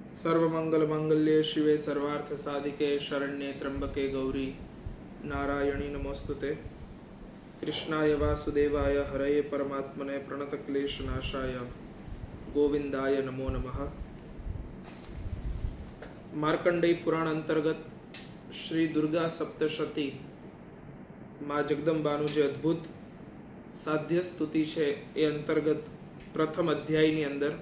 सर्वमंगल मांगल्ये शिवे सर्वार्थ साधिके शरण्ये त्र्यंबके गौरी नारायणी नमोस्तुते। कृष्णाय वासुदेवाय हरये परमात्मने प्रणतक्लेशनाशाय गोविंदाय नमो नमः। मार्कंडेय पुराण अंतर्गत श्री दुर्गा सप्तशती माँ जगदंबाનું જે અદ્ભુત સાધ્ય સ્તુતિ છે એ અંતર્ગત પ્રથમ અધ્યાયની અંદર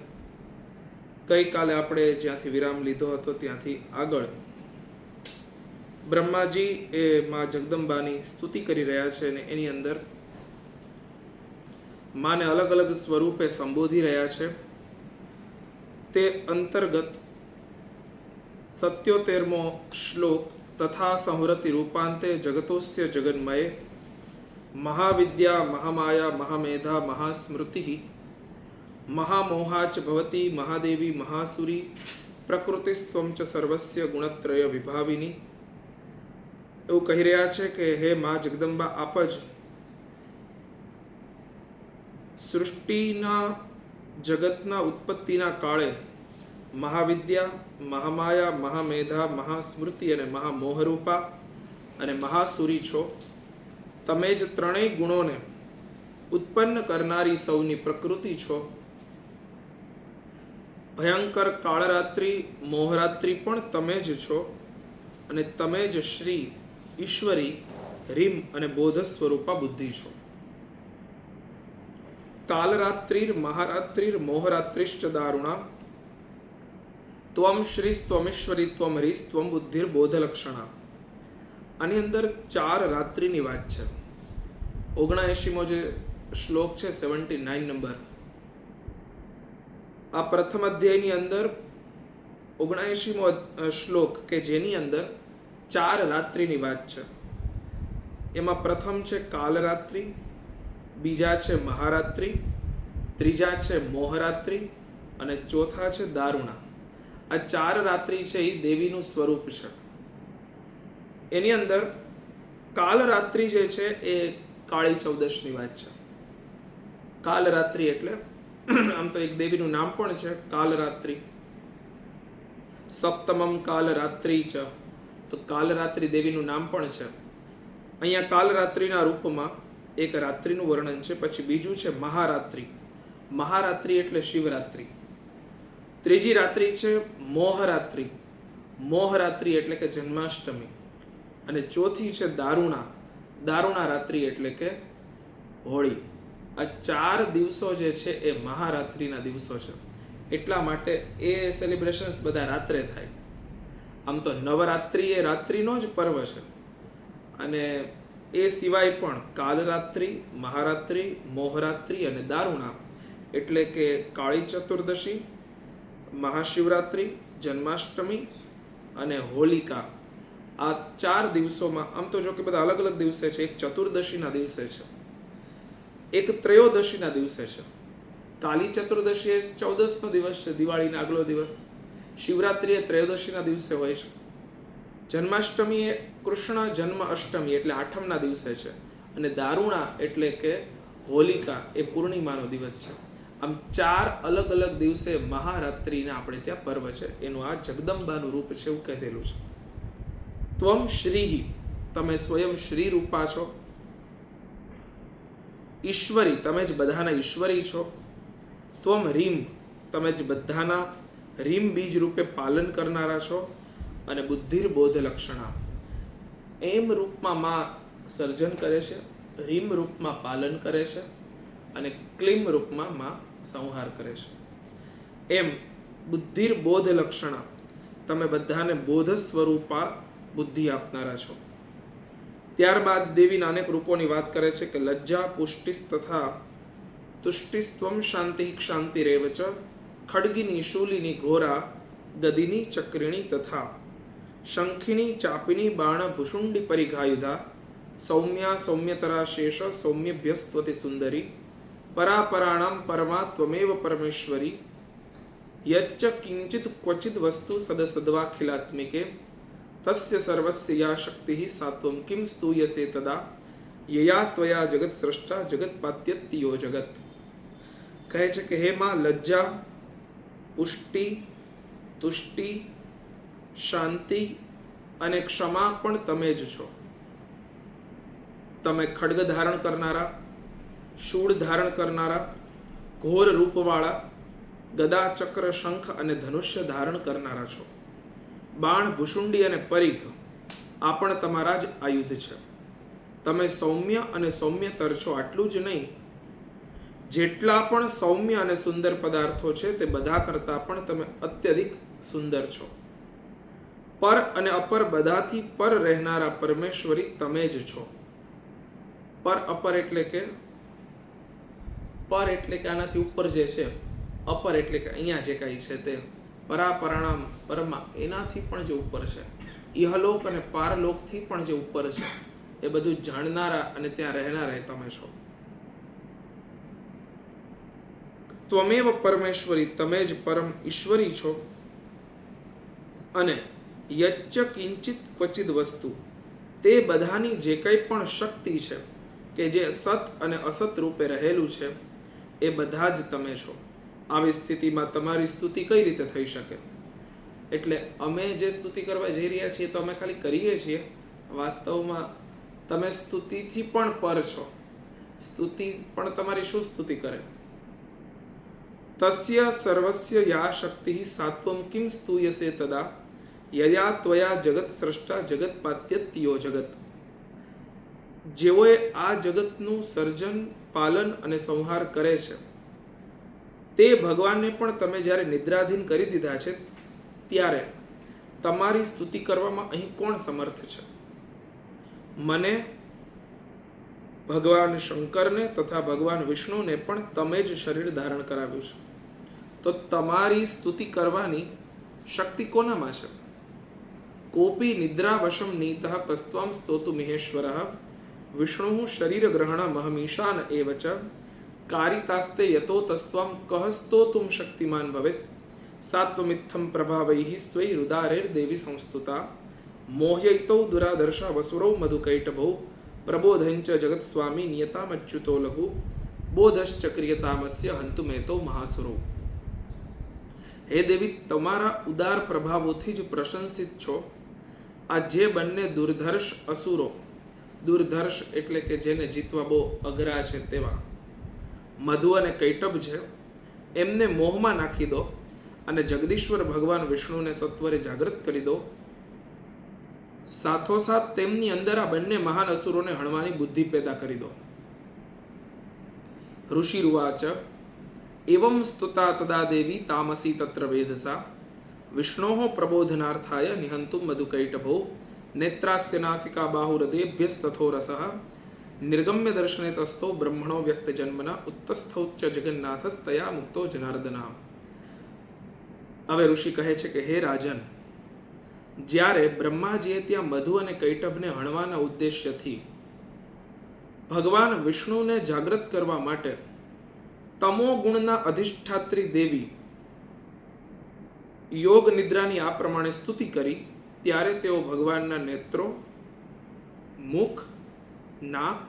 ગઈકાલે આપણે જ્યાંથી વિરામ લીધો હતો ત્યાંથી આગળ બ્રહ્માજી એ માં જગદંબાની સ્તુતિ કરી રહ્યા છે અને એની અંદર માને અલગ અલગ સ્વરૂપે સંબોધી રહ્યા છે। તે અંતર્ગત 77મો શ્લોક તથા સંવૃત્તિ રૂપાંતે જગતોસ્ય જગન્મયે महाविद्या महामाया महामेधा महास्मृति महामोहाच भवती महादेवी महासुरी प्रकृतिस्त्वं च सर्वस्य गुणत्रय विभाविनी। એવું કહી રહ્યા છે કે હે માં જગદંબા, આપ જ સૃષ્ટિના જગતના ઉત્પત્તિના કાળે મહાવિદ્યા મહામાયા મહામેધા મહાસ્મૃતિ અને મહામોહરૂપા અને મહાસુરી છો। તમે જ ત્રણેય ગુણોને ઉત્પન્ન કરનારી સૌની પ્રકૃતિ છો। ભયંકર કાળરાત્રિ મોહરાત્રિ પણ તમે જ છો અને તમે જ શ્રી ઈશ્વરી રીમ અને બોધ સ્વરૂપા બુદ્ધિ છો। કાલરાત્રિર મહારાત્રિર મોહરાત્રિશ્ચ દારુણા ત્વમ શ્રીસ્ત્વમીશ્વરી ત્વમ હરીસ્ત્વમ બુદ્ધિર બોધલક્ષણા। આની અંદર 4 રાત્રિની વાત છે। 79મો જે શ્લોક છે 79 નંબર, આ પ્રથમ અધ્યાયની અંદર 79મો શ્લોક કે જેની અંદર 4 રાત્રિની વાત છે। એમાં પ્રથમ છે કાલરાત્રિ, બીજા છે મહારાત્રિ, ત્રીજા છે મોહરાત્રિ અને ચોથા છે દારુણા। આ 4 રાત્રિ છે એ દેવીનું સ્વરૂપ છે। એની અંદર કાલરાત્રિ જે છે એ કાળી ચૌદશની વાત છે। કાલરાત્રિ એટલે આમ તો એક દેવીનું નામ પણ છે કાલરાત્રિ, સપ્તમમ કાલરાત્રિ છે, તો કાલરાત્રિ દેવીનું નામ પણ છે। અહીંયા કાલરાત્રિના રૂપમાં એક રાત્રિનું વર્ણન છે, પછી બીજું છે મહારાત્રિ। મહારાત્રિ એટલે શિવરાત્રિ। ત્રીજી રાત્રિ છે મોહરાત્રિ, મોહરાત્રિ એટલે કે જન્માષ્ટમી, અને ચોથી છે દારુણા, દારુણા રાત્રિ એટલે કે હોળી। આ 4 દિવસો જે છે એ મહારાત્રિના દિવસો છે, એટલા માટે એ સેલિબ્રેશન્સ બધા રાત્રે થાય। આમ તો નવરાત્રિ એ રાત્રિનો જ પર્વ છે, અને એ સિવાય પણ કાલરાત્રિ મહારાત્રિ મોહરાત્રિ અને દારુણા એટલે કે કાળી ચતુર્દશી મહાશિવરાત્રિ જન્માષ્ટમી અને હોલિકા, આ 4 દિવસોમાં આમ તો જો કે બધા અલગ અલગ દિવસે છે। એક ચતુર્દશીના દિવસે છે, એક ત્રયોદશીના દિવસે છે। કાલી ચતુર્દશી એ 14નો દિવસ છે, દિવાળીના આગલો દિવસ। શિવરાત્રિ એ ત્રયોદશીના દિવસે હોય છે। જન્માષ્ટમી એ કૃષ્ણ જન્મ અષ્ટમી એટલે 8મના દિવસે છે, અને દારુણા એટલે કે હોલિકા એ પૂર્ણિમાનો દિવસ છે। આમ 4 અલગ અલગ દિવસે મહારાત્રિના આપણે ત્યાં પર્વ છે। એનું આ જગદંબાનું રૂપ છે એવું કહેલું છે। ત્વમ શ્રી, તમે સ્વયં શ્રી રૂપા છો। ઈશ્વરી, તમે જ બધાના ઈશ્વરી છો। ત્વમ રીમ, તમે જ બધાના રીમ બીજ રૂપે પાલન કરનારા છો। અને બુદ્ધિર બોધ લક્ષણા, એમ રૂપમાં માં સર્જન કરે છે, રીમ રૂપમાં પાલન કરે છે, અને ક્લીમ રૂપમાં માં સંહાર કરે છે। એમ બુદ્ધિર બોધ લક્ષણા, તમે બધાને બોધ સ્વરૂપા બુદ્ધિ આપનારા છો। ત્યારબાદ દેવીના અનેક રૂપોની વાત કરે છે કે લજ્જા પુષ્ટિસ તથા તુષ્ટિસ્ત્વમ શાંતિ ક્ષાંતિરેવ ચ ખડગિની શૂલિની ઘોરા ગદિની ચક્રિણી તથા શંખિની ચાપિની બાણ ભુષુંડી પરિઘાયુધા સૌમ્યા સૌમ્યતરા શેષ સૌમ્યભ્યસ્ત્વતિ સુંદરી પરાપરાણામ પરમા ત્વમેવ પરમેશ્વરી યચ્ચ કિંચિત ક્વચિત વસ્તુ સદસદ્વાખિલાત્મિકે તસ્ય સર્વસ્ય યા શક્તિ સાત્વમ કિમ સ્તુયસે તદા યયા ત્વયા જગત સ્રષ્ટા જગત પાત્યત્યો જગત। કહે છે કે હે માં લજ્જા પુષ્ટિ તુષ્ટિ, શાંતિ અને ક્ષમા પણ તમે જ છો. તમે ખડગ ધારણ કરનારા, શૂળ ધારણ કરનારા, ઘોર રૂપવાળા, ગદા, ચક્ર, શંખ અને ધનુષ્ય ધારણ કરનારા છો. બાણ, ભૂષુંડી અને પરિઘ આ પણ તમારા જ આયુધ છે. તમે સૌમ્ય અને સૌમ્યતર છો. આટલું જ નહીં, જેટલા પણ સૌમ્ય અને સુંદર પદાર્થો છે તે બધા કરતાં પણ તમે અત્યધિક સુંદર છો. પર અને અપર બધાથી પર રહેનારા પરમેશ્વરી તમે જ છો. પર અપર એટલે કે આનાથી ઉપર જે છે, અપર એટલે કે અહીંયા જે કાંઈ છે તે પરાપરાણામ પરમા એનાથી પણ જે ઉપર છે, ઇહલોક અને પારલોકથી પણ જે ઉપર છે એ બધું જાણનારા અને ત્યાં રહેનારા તમે છો. ત્વમેવ પરમેશ્વરી, તમે જ પરમ ઈશ્વરી છો. અને યચ્ચ કિંચિત ક્વચિત વસ્તુ, તે બધાની જે કંઈ પણ શક્તિ છે કે જે સત અને અસત રૂપે રહેલું છે એ બધા જ તમે છો. આવી સ્થિતિમાં તમારી સ્તુતિ કઈ રીતે થઈ શકે? એટલે અમે જે સ્તુતિ કરવા જઈ રહ્યા છીએ તો અમે ખાલી કરીએ છીએ. વાસ્તવમાં તમે સ્તુતિથી પણ પર છો. સ્તુતિ પણ તમારી શું સ્તુતિ કરે? તસ્ય સર્વસ્ય યા શક્તિ સાત્વમ કિમ સ્તુયસે તદા યયા ત્વયા જગત સ્રષ્ટા જગત પાત્યત્યો જગત. જેઓએ આ જગતનું સર્જન, પાલન અને સંહાર કરે છે તે ભગવાનને પણ તમે જ્યારે નિદ્રાધીન કરી દીધા છે ત્યારે તમારી સ્તુતિ કરવામાં અહીં કોણ સમર્થ છે? મને, ભગવાન શંકરને તથા ભગવાન વિષ્ણુને પણ તમે જ શરીર ધારણ કરાવ્યું છે. તો તમારી સ્તુતિ કરવાની શક્તિ કોનામાં છે? કોપી નિદ્રાવશમ નીતઃ કસ્ત્વમ સ્તોતુ મહેશ્વરઃ વિષ્ણુ શરીર ગ્રહણમહમીશાન એવ ચ કારિતાસ્તે યતો તસ્ત્વમ કહ સ્તોતુમ શક્તિમાન ભવેત સાત્વમિત્થમ પ્રભાવૈઃ સ્વૈ રુદારેર દેવી સંસ્તુતા મોહ્યૈતૌ દુરાદર્શા વસુરૌ મધુકૈટભૌ પ્રબોધંચ જગત સ્વામી નિયતામચ્યુતો લઘુ બોધશ્ચ ક્રિયતામસ્ય હંતુમેતો મહાસુરો. હે દેવી, તમારા ઉદાર પ્રભાવોથી જ પ્રશંસિત છો. આ જે બંને દુર્ધર્ષ અસુરો, દુર્ધર્ષ એટલે કે જેને જીતવા બહુ અઘરા છે તેવા, મધુ અને કૈટભ છે, એમને મોહમાં નાખી દો અને જગદીશ્વર ભગવાન વિષ્ણુને સત્વરે જાગૃત કરી દો. સાથોસાથ તેમની અંદર આ બંને મહાન અસુરોને હણવાની બુદ્ધિ પેદા કરી દો. ઋષિરુવાચ એવં સ્તુતા તદા દેવી તામસી તત્ર વેધસા વિષ્ણોઃ પ્રબોધનાર્થાય નિહંતુમ મધુકૈટભો નેત્રાસ્ય નાસિકા બાહુરદેભ્યસ્તથો રસઃ નિર્ગમ્ય દર્શને તસ્થો બ્રહ્મણો વ્યક્ત જન્મના ઉત્તસ્થૌચ જગન્નાથસ્તયા મુક્તો જનાર્દના. હવે ઋષિ કહે છે કે હે રાજન, જ્યારે બ્રહ્માજીએ ત્યાં મધુ અને કૈટભને હણવાના ઉદ્દેશ્યથી ભગવાન વિષ્ણુને જાગૃત કરવા માટે તમો ગુણના અધિષ્ઠાત્રી દેવી યોગ નિદ્રાની આ પ્રમાણે સ્તુતિ કરી, ત્યારે તેઓ ભગવાનના નેત્રો, મુખ, નાક,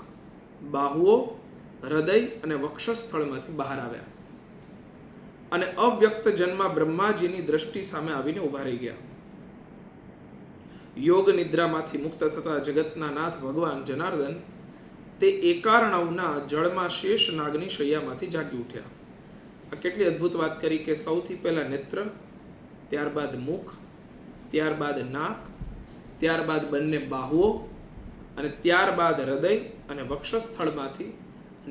બાહુઓ, હૃદય અને વક્ષસ્થળમાંથી બહાર આવ્યા અને અવ્યક્ત જન્મા બ્રહ્માજીની દ્રષ્ટિ સામે આવીને ઉભા રહી ગયા. યોગ નિદ્રામાંથી મુક્ત થતા જગતના નાથ ભગવાન જનાર્દન તે એકાર્ણવના જળમાં શેષ નાગની શૈયામાંથી જાગી ઉઠ્યા. આ કેટલી અદ્ભુત વાત કરી કે સૌથી પહેલા નેત્ર, ત્યારબાદ મુખ, ત્યારબાદ નાક, ત્યારબાદ બંને બાહુઓ અને ત્યારબાદ હૃદય અને વક્ષસ્થળમાંથી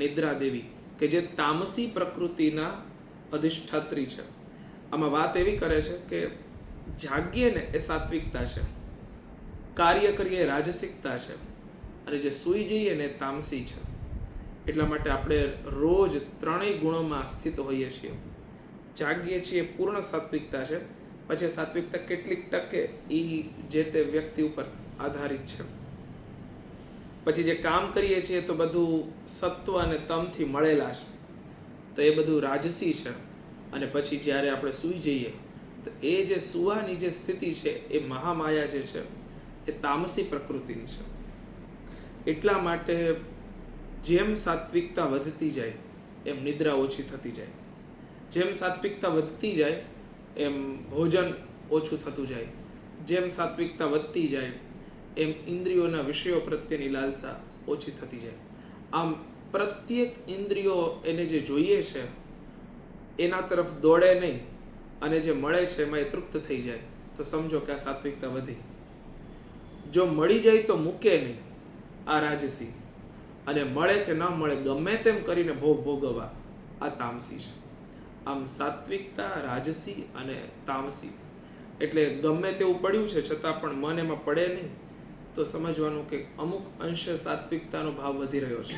નિદ્રા દેવી કે જે તામસી પ્રકૃતિના અધિષ્ઠાત્રી છે. આમાં વાત એવી કરે છે કે જાગીએ ને એ સાત્વિકતા છે, કાર્ય કરીએ રાજસિકતા છે, અને જે સૂઈ જઈએ ને તામસી છે. એટલા માટે આપણે રોજ ત્રણેય ગુણોમાં સ્થિત હોઈએ છીએ. જાગીએ છીએ પૂર્ણ સાત્વિકતા છે, પછી સાત્વિકતા કેટલીક ટકે એ જે તે વ્યક્તિ ઉપર આધારિત છે. પછી જે કામ કરીએ છીએ તો બધું સત્વ અને તમથી મળેલા છે, તો એ બધું રાજસી છે. અને પછી જ્યારે આપણે સૂઈ જઈએ તો એ જે સુવાની જે સ્થિતિ છે એ મહામાયા જે છે એ તામસી પ્રકૃતિની છે. એટલા માટે જેમ સાત્વિકતા વધતી જાય એમ નિદ્રા ઓછી થતી જાય. જેમ સાત્વિકતા વધતી જાય એમ ભોજન ઓછું થતું જાય. જેમ સાત્વિકતા વધતી જાય એમ ઇન્દ્રિયોના વિષયો પ્રત્યેની લાલસા ઓછી થતી જાય. આમ પ્રત્યેક ઇન્દ્રિયો એને જે જોઈએ છે એના તરફ દોડે નહીં અને જે મળે છે એમાં એ તૃપ્ત થઈ જાય તો સમજો કે આ સાત્વિકતા વધી. જો મળી જાય તો મૂકે નહીં, આ રાજસી. અને મળે કે ન મળે ગમે તેમ કરીને ભોગ ભોગવવા, આ તામસી છે. આમ સાત્વિકતા, રાજસી અને તામસી એટલે ગમે તેવું પડ્યું છે છતાં પણ મન એમાં પડે નહીં તો સમજવાનું કે અમુક અંશે સાત્વિકતાનો ભાવ વધી રહ્યો છે.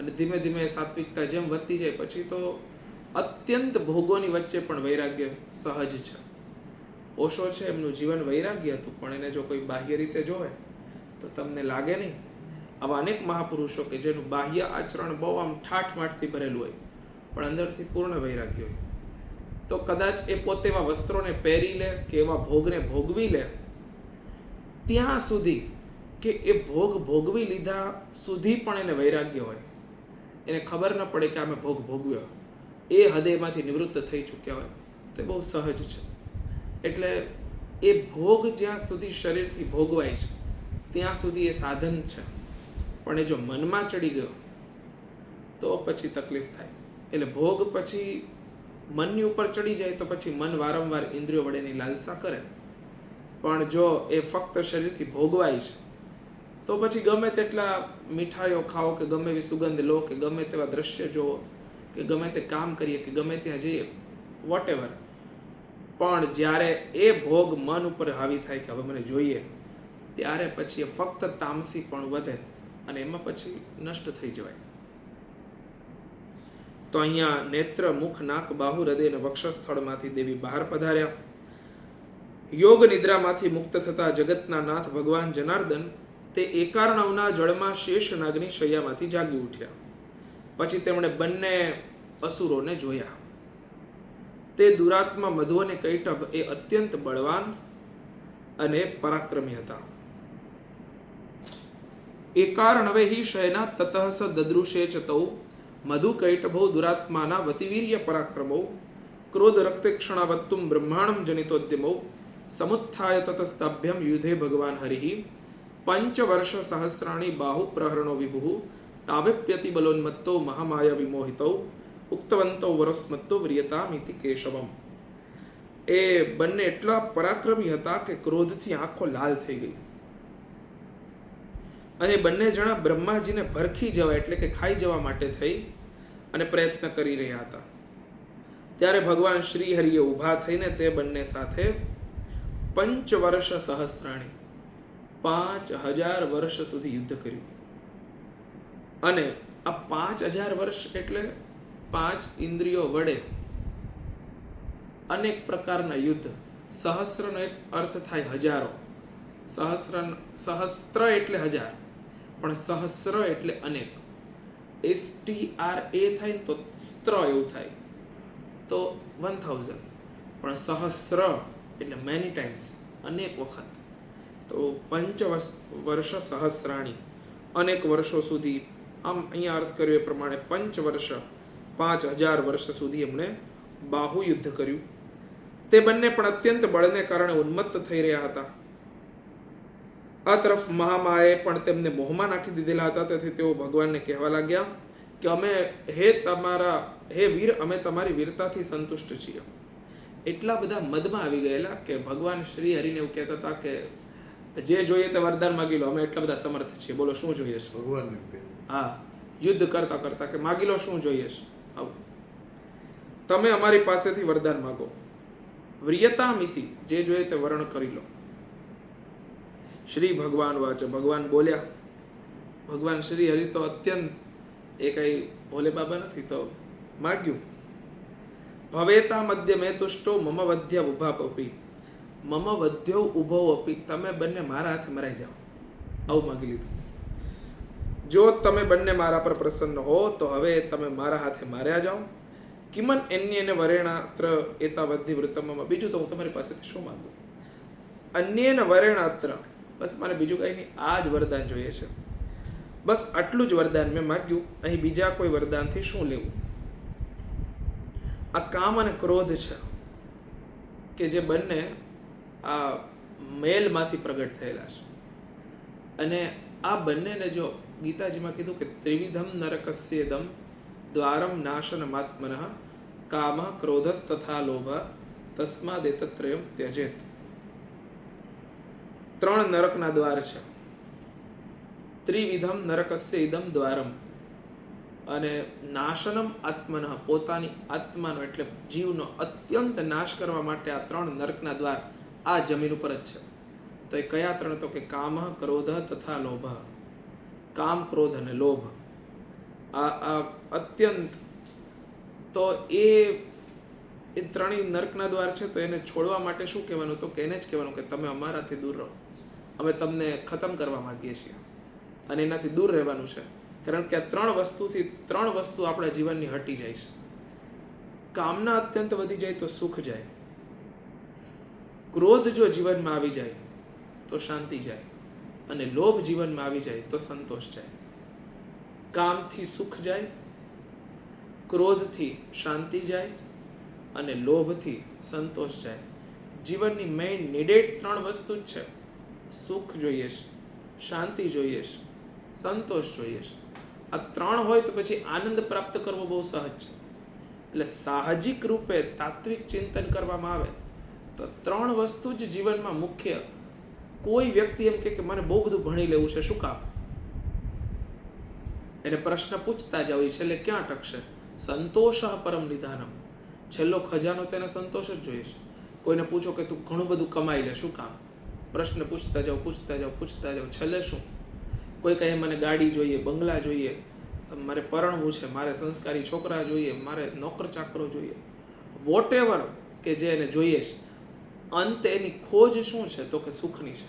અને ધીમે ધીમે સાત્વિકતા જેમ વધતી જાય પછી તો અત્યંત ભોગોની વચ્ચે પણ વૈરાગ્ય સહજ છે. ઓશો છે એમનું જીવન વૈરાગ્ય હતું, પણ એને જો કોઈ બાહ્ય રીતે જોવે તો તમને લાગે નહીં. આવા અનેક મહાપુરુષો કે જેનું બાહ્ય આચરણ બહુ આમ ઠાઠમાઠથી ભરેલું હોય પણ અંદરથી પૂર્ણ વૈરાગ્ય હોય, તો કદાચ એ પોતે એવા વસ્ત્રોને પહેરી લે કે એવા ભોગને ભોગવી લે ત્યાં સુધી કે એ ભોગ ભોગવી લીધા સુધી પણ એને વૈરાગ્ય હોય, એને ખબર ન પડે કે અમે ભોગ ભોગવ્યો, એ હૃદયમાંથી નિવૃત્ત થઈ ચૂક્યા હોય, તે બહુ સહજ છે. એટલે એ ભોગ જ્યાં સુધી શરીરથી ભોગવાય છે ત્યાં સુધી એ સાધન છે, પણ એ જો મનમાં ચડી ગયો તો પછી તકલીફ થાય. એટલે ભોગ પછી મનની ઉપર ચડી જાય તો પછી મન વારંવાર ઇન્દ્રિયો વડેની લાલસા કરે, પણ જો એ ફક્ત શરીરથી ભોગવાય છે તો પછી ગમે તેટલા મીઠાઈઓ ખાઓ કે ગમે એવી સુગંધ લો કે ગમે તેવા દ્રશ્ય જુઓ કે ગમે તે કામ કરીએ કે ગમે ત્યાં જઈએ, વોટ એવર, પણ જ્યારે એ ભોગ મન ઉપર હાવી થાય કે હવે મને જોઈએ ત્યારે પછી એ ફક્ત તામસી પણ વધે અને એમાં પછી નષ્ટ થઈ જવાય. તો અહીંયા નેત્ર, મુખ, નાક, બાહુ, હૃદય અને વક્ષસ્થળમાંથી દેવી બહાર પધાર્યા. યોગ નિદ્રામાંથી મુક્ત થતા જગતના નાથ ભગવાન જનાર્દન તે એકાર્ણવના જળમાં શેષ નાગની શૈયામાંથી જાગી ઉઠ્યા. પછી તેમણે બંને અસુરોને જોયા. તે દુરાત્મા મધુ અને કૈટભ એ અત્યંત બળવાન અને પરાક્રમી હતા. એકાર્ણવે હિ શયના તતઃ સ દદૃશે ચ તૌ મધુ કૈટભો દુરાત્માના વતિવીર્ય પરાક્રમો ક્રોધ રક્તક્ષણાવત્તુમ બ્રહ્માણમ જનિતોદ્યમો સમુત્થાય તતસ્તાભ્યમ યુધે ભગવાન હરિ પંચવર્ષ સહસ્રાણી બાહુ પ્રહરણો વિભુ તાવ્યપ્યતિ બલોન્મત્તો મહામાયા વિમોહિતો ઉક્તવંતો વરસ્મત્તો વ્રિયતામિતિ કેશવમ. એ બંને એટલા પરાક્રમી હતા કે ક્રોધથી આંખો લાલ થઈ ગઈ અને બંને જણા બ્રહ્માજીને ભરખી જવા એટલે કે ખાઈ જવા માટે થઈ અને પ્રયત્ન કરી રહ્યા હતા. ત્યારે ભગવાન શ્રી હરિએ ઊભા થઈને તે બંને સાથે પંચવર્ષ સહસ્રાણી 5000 વર્ષ સુધી યુદ્ધ કર્યું. અને આ 5000 વર્ષ એટલે 5 ઇન્દ્રિયો વડે અનેક પ્રકારના યુદ્ધ. સહસ્રનો એક અર્થ થાય હજારો, સહસ્ત્ર એટલે 1000, પણ સહસ્ર એટલે અનેક. STRA થાય તો સ્ત્ર એવું થાય તો 1000, પણ સહસ્ર એટલે મેની ટાઈમ્સ, અનેક વખત. તો પંચવર્ષ સહસ્રાણી અનેક વર્ષો સુધી, આમ અહીંયા અર્થ કર્યો એ પ્રમાણે પંચવર્ષ 5000 વર્ષ સુધી એમણે બાહુ યુદ્ધ કર્યું. તે બંને પણ અત્યંત બળને કારણે ઉન્મત્ત થઈ રહ્યા હતા. આ તરફ મહામાએ પણ તેમને મોહમાં નાખી દીધેલા હતા. તેથી તેઓ ભગવાનને કહેવા લાગ્યા કે હે વીર, અમે તમારી વીરતાથી સંતુષ્ટ છીએ. એટલા બધા મદમાં આવી ગયેલા કે ભગવાન શ્રી હરિને એવું કહેતા હતા કે જે જોઈએ તે વરદાન માગી લો, અમે એટલા બધા સમર્થ છીએ, બોલો શું જોઈએ છે ભગવાનને. હા, યુદ્ધ કરતા કરતા કે માગી લો શું જોઈએ છે, આવું તમે અમારી પાસેથી વરદાન માગો. વ્રિયતામિતિ, જે જોઈએ તે વર્ણ કરી લો. શ્રી ભગવાન વાચ, ભગવાન બોલ્યા. ભગવાન શ્રી હરિ તો અત્યંત એ કઈ ભોલે બાબા નથી, તો માગ્યું. ભવેતા મધ્ય મેં તુષ્ટો મમ વધ્ય ઉભાપી, મમ વધ્યો ઉભો અપી, તમે બંને મારા હાથે મરાઈ જાઓ, આવું માગી લીધું. જો તમે બંને મારા પર પ્રસન્ન હો તો હવે તમે મારા હાથે માર્યા જાઓ. કિમન અન્યેન વરેણાત્ર એતાવધિ વૃત્તમ, બીજું તો હું તમારી પાસેથી શું માંગુ? અન્યેન વરેણાત્ર, બસ મારે બીજું કંઈ નહીં, આ જ વરદાન જોઈએ છે, બસ આટલું જ વરદાન મેં માગ્યું. અહીં બીજા કોઈ વરદાનથી શું લેવું? આ કામ અને ક્રોધ છે, કે જે બંને આ મેલમાંથી પ્રગટ થયેલા છે. અને આ બંનેને જો ગીતાજીમાં કીધું કે ત્રિવિધમ નરકસ્યેદમ દ્વારમ નાશનમાત્મનઃ કામ ક્રોધસ તથા લોભ તસ્માદેતત્રયમ ત્યજેત. 3 નરકના દ્વાર છે. ત્રિવિધમ નરકસ્ય ઇદમ દ્વારમ, અને નાશનમ આત્મનઃ, પોતાની આત્માનો એટલે જીવનો અત્યંત નાશ કરવા માટે આ 3 નરકના દ્વાર આ જમીન ઉપર જ છે. તો એ કયા 3? તો કે કામ, ક્રોધ તથા લોભ. કામ, ક્રોધ અને લોભ આ અત્યંત, તો એ ત્રણેય નરકના દ્વાર છે. તો એને છોડવા માટે શું કહેવાનું? તો કે એને જ કહેવાનું કે તમે અમારાથી દૂર રહો, અમે તમને ખતમ કરવા માંગીએ છીએ અને એનાથી દૂર રહેવાનું છે. કારણ કે આ 3 વસ્તુ આપણા જીવનની હટી જાય છે. કામના અત્યંત વધી જાય તો સુખ જાય, ક્રોધ જો જીવનમાં આવી જાય તો શાંતિ જાય, અને લોભ જીવનમાં આવી જાય તો સંતોષ જાય. કામથી સુખ જાય, ક્રોધથી શાંતિ જાય, અને લોભથી સંતોષ જાય. જીવનની મેઇન નીડેડ 3 વસ્તુ જ છે. સુખ જોઈએ છે, શાંતિ જોઈએ છે, સંતોષ જોઈએ છે. આ 3 હોય તો પછી આનંદ પ્રાપ્ત કરવો બહુ સહજ છે. એટલે સાહજિક રૂપે તાત્વિક ચિંતન કરવામાં આવે તો 3 વસ્તુ જ જીવનમાં મુખ્ય. કોઈ વ્યક્તિ એમ કે મને બહુ બધું ભણી લેવું છે, શું કામ? એને પ્રશ્ન પૂછતા જ આવી છેલ્લે ક્યાં અટકશે? સંતોષ પરમ નિધાનમ. છેલ્લો ખજાનો તેને સંતોષ જ જોઈએ છે. કોઈને પૂછો કે તું ઘણું બધું કમાઈ લે, શું કામ? પ્રશ્ન પૂછતા જાઓ, છેલ્લે શું? કોઈ કહે મને ગાડી જોઈએ, બંગલા જોઈએ, મારે પરણવું છે, મારે સંસ્કારી છોકરા જોઈએ, મારે નોકર ચાકરો જોઈએ, વોટ એવર કે જે એને જોઈએ છે, અંતે એની ખોજ શું છે? તો કે સુખની છે.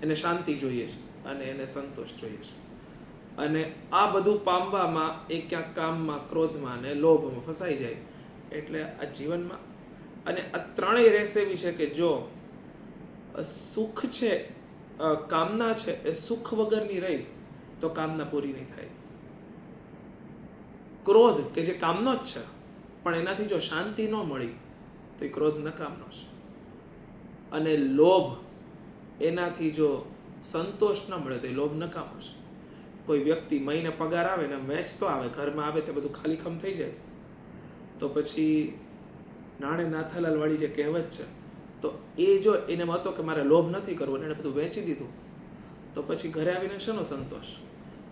એને શાંતિ જોઈએ છે અને એને સંતોષ જોઈએ છે. અને આ બધું પામવામાં એ ક્યાંક કામમાં, ક્રોધમાં અને લોભમાં ફસાઈ જાય. એટલે આ જીવનમાં, અને આ 3 રહેશે એવી છે કે જો સુખ છે, કામના છે, એ સુખ વગરની રહી તો કામના પૂરી નહીં થાય. ક્રોધ કે જે કામનો જ છે, પણ એનાથી જો શાંતિ ન મળી તો એ ક્રોધ નકામનો છે. અને લોભ, એનાથી જો સંતોષ ન મળે તો એ લોભ નકામો છે. કોઈ વ્યક્તિ મહિને પગાર આવે ને વેચતો આવે, ઘરમાં આવે તે બધું ખાલીખમ થઈ જાય, તો પછી નાણે નાથાલાલ વાળી જે કહેવત છે, તો એ જો એને હતો કે મારે લોભ નથી કરવો, એને બધું વેચી દીધું, તો પછી ઘરે આવીને શેનો સંતોષ?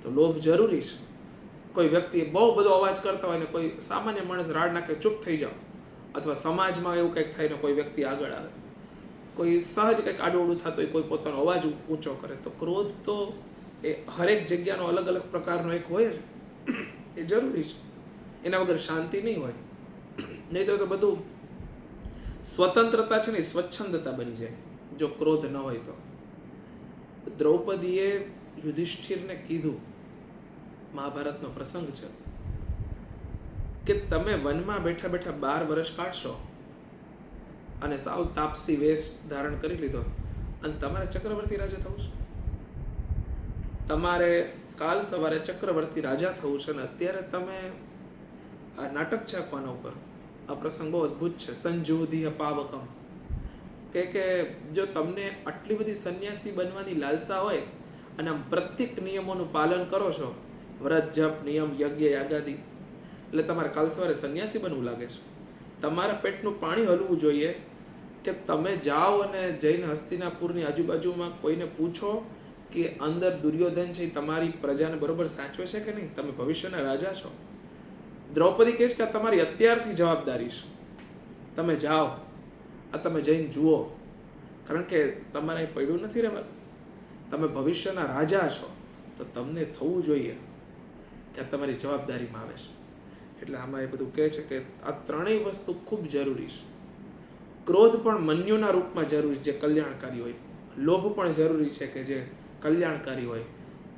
તો લોભ જરૂરી છે. કોઈ વ્યક્તિ બહુ બધો અવાજ કરતા હોય ને કોઈ સામાન્ય માણસ રાડ નાખે, ચૂપ થઈ જાઓ, અથવા સમાજમાં એવું કંઈક થાય ને કોઈ વ્યક્તિ આગળ આવે, કોઈ સહજ કંઈક આડું થતું હોય, કોઈ પોતાનો અવાજ ઊંચો કરે, તો ક્રોધ તો એ હરેક જગ્યાનો અલગ અલગ પ્રકારનો એક હોય જ, એ જરૂરી છે. એના વગર શાંતિ નહીં હોય. નહીં તો બધું સ્વતંત્રતા છે ને સ્વચ્છંદતા બની જાય જો ક્રોધ ન હોય તો. દ્રૌપદીએ યુધિષ્ઠિરને કીધું, મહાભારતનો પ્રસંગ છે, કે તમે વનમાં બેઠા બેઠા 12 વર્ષ કાઢશો અને સાવ તાપસી વેશ ધારણ કરી લીધો, અને તમારે ચક્રવર્તી રાજા થવું છે. તમારે કાલ સવારે ચક્રવર્તી રાજા થવું છે, અને અત્યારે તમે આ નાટક છે આખવાના ઉપર. આ પ્રસંગ બહુ અદ્ભુત છે. સંજોધિય પાવકમ, કે જો તમને આટલી બધી સંન્યાસી બનવાની લાલસા હોય અને આમ પ્રત્યેક નિયમોનું પાલન કરો છો, વ્રત, જપ, નિયમ, યજ્ઞ, યાગાદી, એટલે તમારે કાલ સવારે સંન્યાસી બનવું લાગે છે. તમારા પેટનું પાણી હલવું જોઈએ કે તમે જાઓ અને જઈને હસ્તિનાપુરની આજુબાજુમાં કોઈને પૂછો કે અંદર દુર્યોધન છે તમારી પ્રજાને બરોબર સાચવે છે કે નહીં, તમે ભવિષ્યના રાજા છો. દ્રૌપદી કહે છે કે આ તમારી અત્યારથી જવાબદારી છે. તમે જાઓ, આ તમે જઈને જુઓ, કારણ કે તમારે અહીં પડ્યું નથી રહેવાનું. તમે ભવિષ્યના રાજા છો, તો તમને થવું જોઈએ કે આ તમારી જવાબદારીમાં આવે છે. એટલે આમાં એ બધું કહે છે કે આ 3 વસ્તુ ખૂબ જરૂરી છે. ક્રોધ પણ મન્યુના રૂપમાં જરૂરી છે, જે કલ્યાણકારી હોય. લોભ પણ જરૂરી છે કે જે કલ્યાણકારી હોય,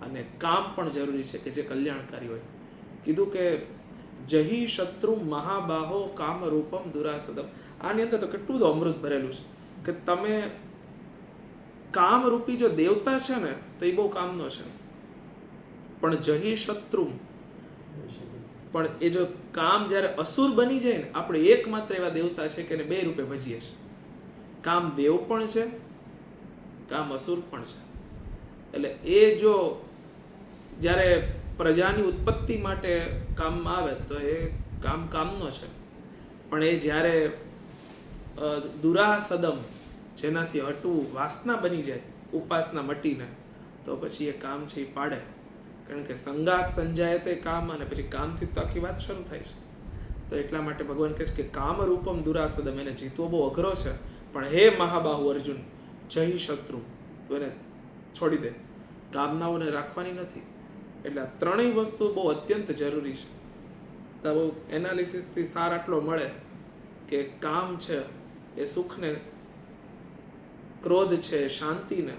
અને કામ પણ જરૂરી છે કે જે કલ્યાણકારી હોય. કીધું કે જહી શત્રુ મહાબાહો કામ રૂપમ દુરાસદમ. આની અંદર તો કેટલું બધું અમૃત ભરેલું છે કે તમે કામરૂપી જો દેવતા છે ને તો એ બહુ કામનો છે, પણ જહી શત્રુ પણ એ જો કામ જ્યારે અસુર બની જાય ને, આપણે એકમાત્ર એવા દેવતા છે કે એને બે રૂપે ભજીએ છીએ. કામ દેવ પણ છે, કામ અસુર પણ છે. એટલે એ જો જ્યારે પ્રજાની ઉત્પત્તિ માટે કામમાં આવે તો એ કામનો છે, પણ એ જ્યારે દુરાસદમ, જેનાથી હટવું વાસના બની જાય, ઉપાસના મટીને, તો પછી એ કામ છે એ પાડે. કારણ કે સંગાત સંજાય તે કામ, અને પછી કામથી તો આખી વાત શરૂ થાય છે. તો એટલા માટે ભગવાન કહે છે કે કામ રૂપમ દુરાસદમ, એને જીતવો બહુ અઘરો છે, પણ હે મહાબાહુ અર્જુન, જય શત્રુ, તો એને છોડી દે, કામનાઓને રાખવાની નથી. એટલે આ ત્રણેય વસ્તુ બહુ અત્યંત જરૂરી છે. તો બહુ એનાલિસિસથી સાર આટલો મળે કે કામ છે એ સુખને, ક્રોધ છે શાંતિને,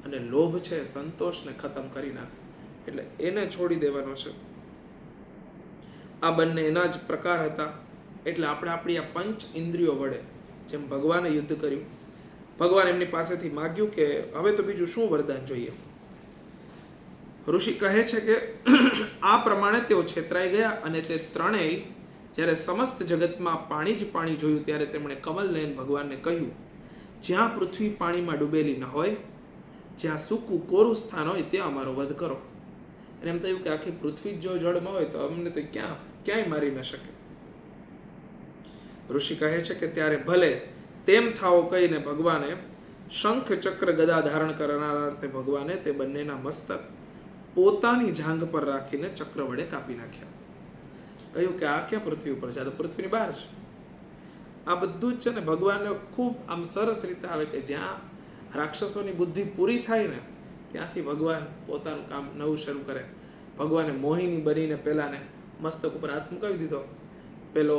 અને લોભ છે સંતોષને ખતમ કરી નાખે. એટલે એને છોડી દેવાનો છે. આ બંને એના જ પ્રકાર હતા. એટલે આપણે આપણી આ પંચ ઇન્દ્રિયો વડે, જેમ ભગવાને યુદ્ધ કર્યું, ભગવાન એમની પાસેથી માગ્યું કે હવે તો બીજું શું વરદાન જોઈએ. ઋષિ કહે છે કે આ પ્રમાણે તેઓ છેતરાઈ ગયા, અને તે ત્રણેય જ્યારે સમસ્ત જગતમાં પાણી જ પાણી જોયું, ત્યારે તેમણે કમલ નયન ભગવાનને કહ્યું, જ્યાં પૃથ્વી પાણીમાં ડૂબેલી ન હોય, જ્યાં સૂકું કોરું સ્થાન હોય, ત્યાં અમારો વધ કરો. અને એમ થયું કે આખી પૃથ્વી જો જળમાં હોય તો અમને તો ક્યાંય મારી ન શકે. ઋષિ કહે છે કે ત્યારે ભલે તેમ થાઓ કહીને ભગવાને શંખ ચક્ર ગદા ધારણ કરનારા તે ભગવાને તે બંનેના મસ્તક પોતાની જાંઘ પર રાખીને ચક્ર વડે કાપી નાખ્યા. કહ્યું કે આ ક્યાં પૃથ્વી ઉપર છે, આ તો પૃથ્વીની બહાર છે. આ બધું જ છે ને ભગવાનને ખૂબ આમ સરસ રીતે આવે કે જ્યાં રાક્ષસોની બુદ્ધિ પૂરી થાય ને, ત્યાંથી ભગવાન પોતાનું કામ નવું શરૂ કરે. ભગવાને મોહિની બનીને પેલાને મસ્તક ઉપર હાથ મુકાવી દીધો. પેલો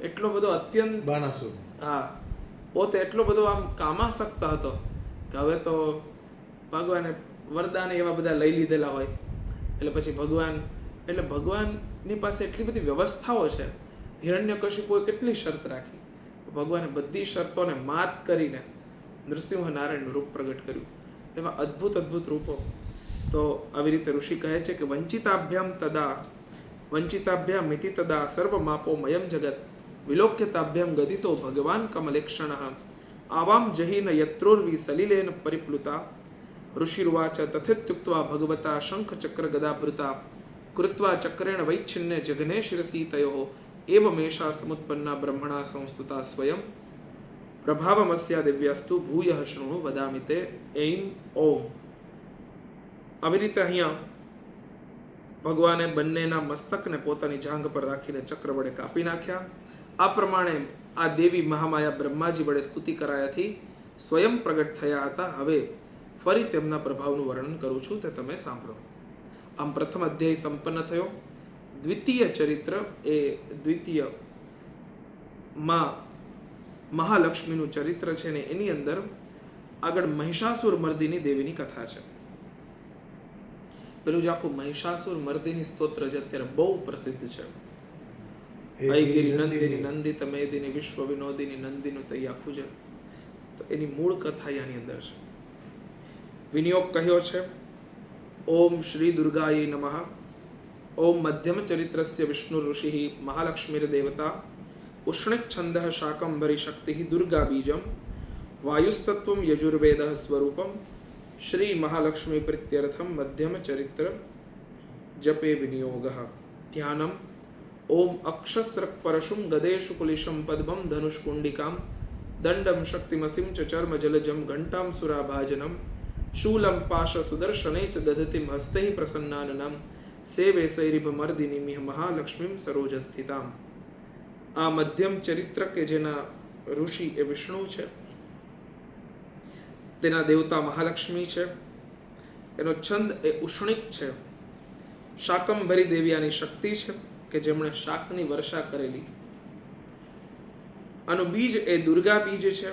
એટલો બધો અત્યંત બાણાસુર, હા, પોતે એટલો બધો આમ કામાસક્ત હતો કે હવે તો ભગવાને વરદાન એવા બધા લઈ લીધેલા હોય. એટલે પછી ભગવાનની પાસે એટલી બધી વ્યવસ્થાઓ છે. હિરણ્યકશિપુએ કેટલી શરત રાખી, ભગવાને બધી શરતોને માત કરીને નૃસિંહ નારાયણનું રૂપ પ્રગટ કર્યું. એવા અદ્ભુત અદ્ભુત રૂપો. તો આવી રીતે ઋષિ કહે છે કે વંચિતાભ્યામ મિતિ તદા સર્વ માપો મયમ જગત વિલોક્યતાભ્યામ ગદિતો ભગવાન કમલેક્ષણ આવામ જહીન યત્રોર્વી સલિલેન પરિપ્લુતા ઋષિર્વાચ તથેત્યુક્ત્વા ભગવતા શંખ ચક્ર ગદાભૃતા કૃત્વા ચક્રેણ વૈચ્છિન્ને જઘને શિરસી તયોઃ એવમેષા સમુત્પન્ના બ્રહ્મણા સંસ્તુતા સ્વયં પ્રભાવમસ્યા દિવ્યાસ્તુ ભૂયઃ શૃણુ વદામિ તે ઐં ઓમ. આવી રીતે અહીંયા ભગવાને બંનેના મસ્તકને પોતાની જાંઘ પર રાખીને ચક્ર વડે કાપી નાખ્યા. આ પ્રમાણે આ દેવી મહામાયા બ્રહ્માજી વડે સ્તુતિ કરાયાથી સ્વયં પ્રગટ થયા હતા. હવે ફરી તેમના પ્રભાવનું વર્ણન કરું છું, તે તમે સાંભળો. આમ પ્રથમ અધ્યાય સંપન્ન થયો. દ્વિતીય ચરિત્ર એ દ્વિતીય માં મહાલક્ષ્મીનું ચરિત્ર છે ને એની અંદર આગળ મહિષાસુર મર્દિની દેવીની કથા છે. પેલું જે આખું મહિષાસુર મર્દિની સ્તોત્ર છે અત્યારે બહુ પ્રસિદ્ધ છે. હૈગિરી નંદિની નંદિત મેદિની વિશ્વ વિનોદિની નંદિનું તો આખું છે. તો એની મૂળ કથા આની અંદર છે. વિનિયોગ કહ્યો છે ઓમ શ્રી દુર્ગાય નમઃ. ઓમ મધ્યમ ચરિત્રસ્ય વિષ્ણુ ઋષિ મહાલક્ષ્મીર દેવતા ઉષ્ણિક છંદ શાકંભરી શક્તિ દુર્ગા બીજમ વાયુસ્તત્વમ યજુર્વેદ સ્વરૂપમ શ્રી મહાલક્ષ્મી પ્રીત્યર્થમ મધ્યમ ચરિત્ર જપે વિનિયોગ. ધ્યાનમ ઓમ અક્ષસ્રક પરશુમ ગદેશુ કુલિશમ પદ્મમ ધનુષ્કુંડિકામ દંડમ શક્તિમસિમ ચ ચર્મ જલજમ ઘંટામ સુરાભાજનમ શૂલમ પાશ સુદર્શને ચ દધતિમ હસ્તૈ પ્રસન્નાનનમ સેવે સૈરિભમર્દિની મહાલક્ષ્મીમ સરોજ સ્થિતામ. આ મધ્યમ ચરિત્ર કે જેના ઋષિ એ વિષ્ણુ છે, તેના દેવતા મહાલક્ષ્મી છે, એનો છંદ એ ઉષ્ણિક છે, શાકંભરી દેવી શક્તિ છે કે જેમણે શાકની વર્ષા કરેલી, આનું બીજ એ દુર્ગા બીજ છે,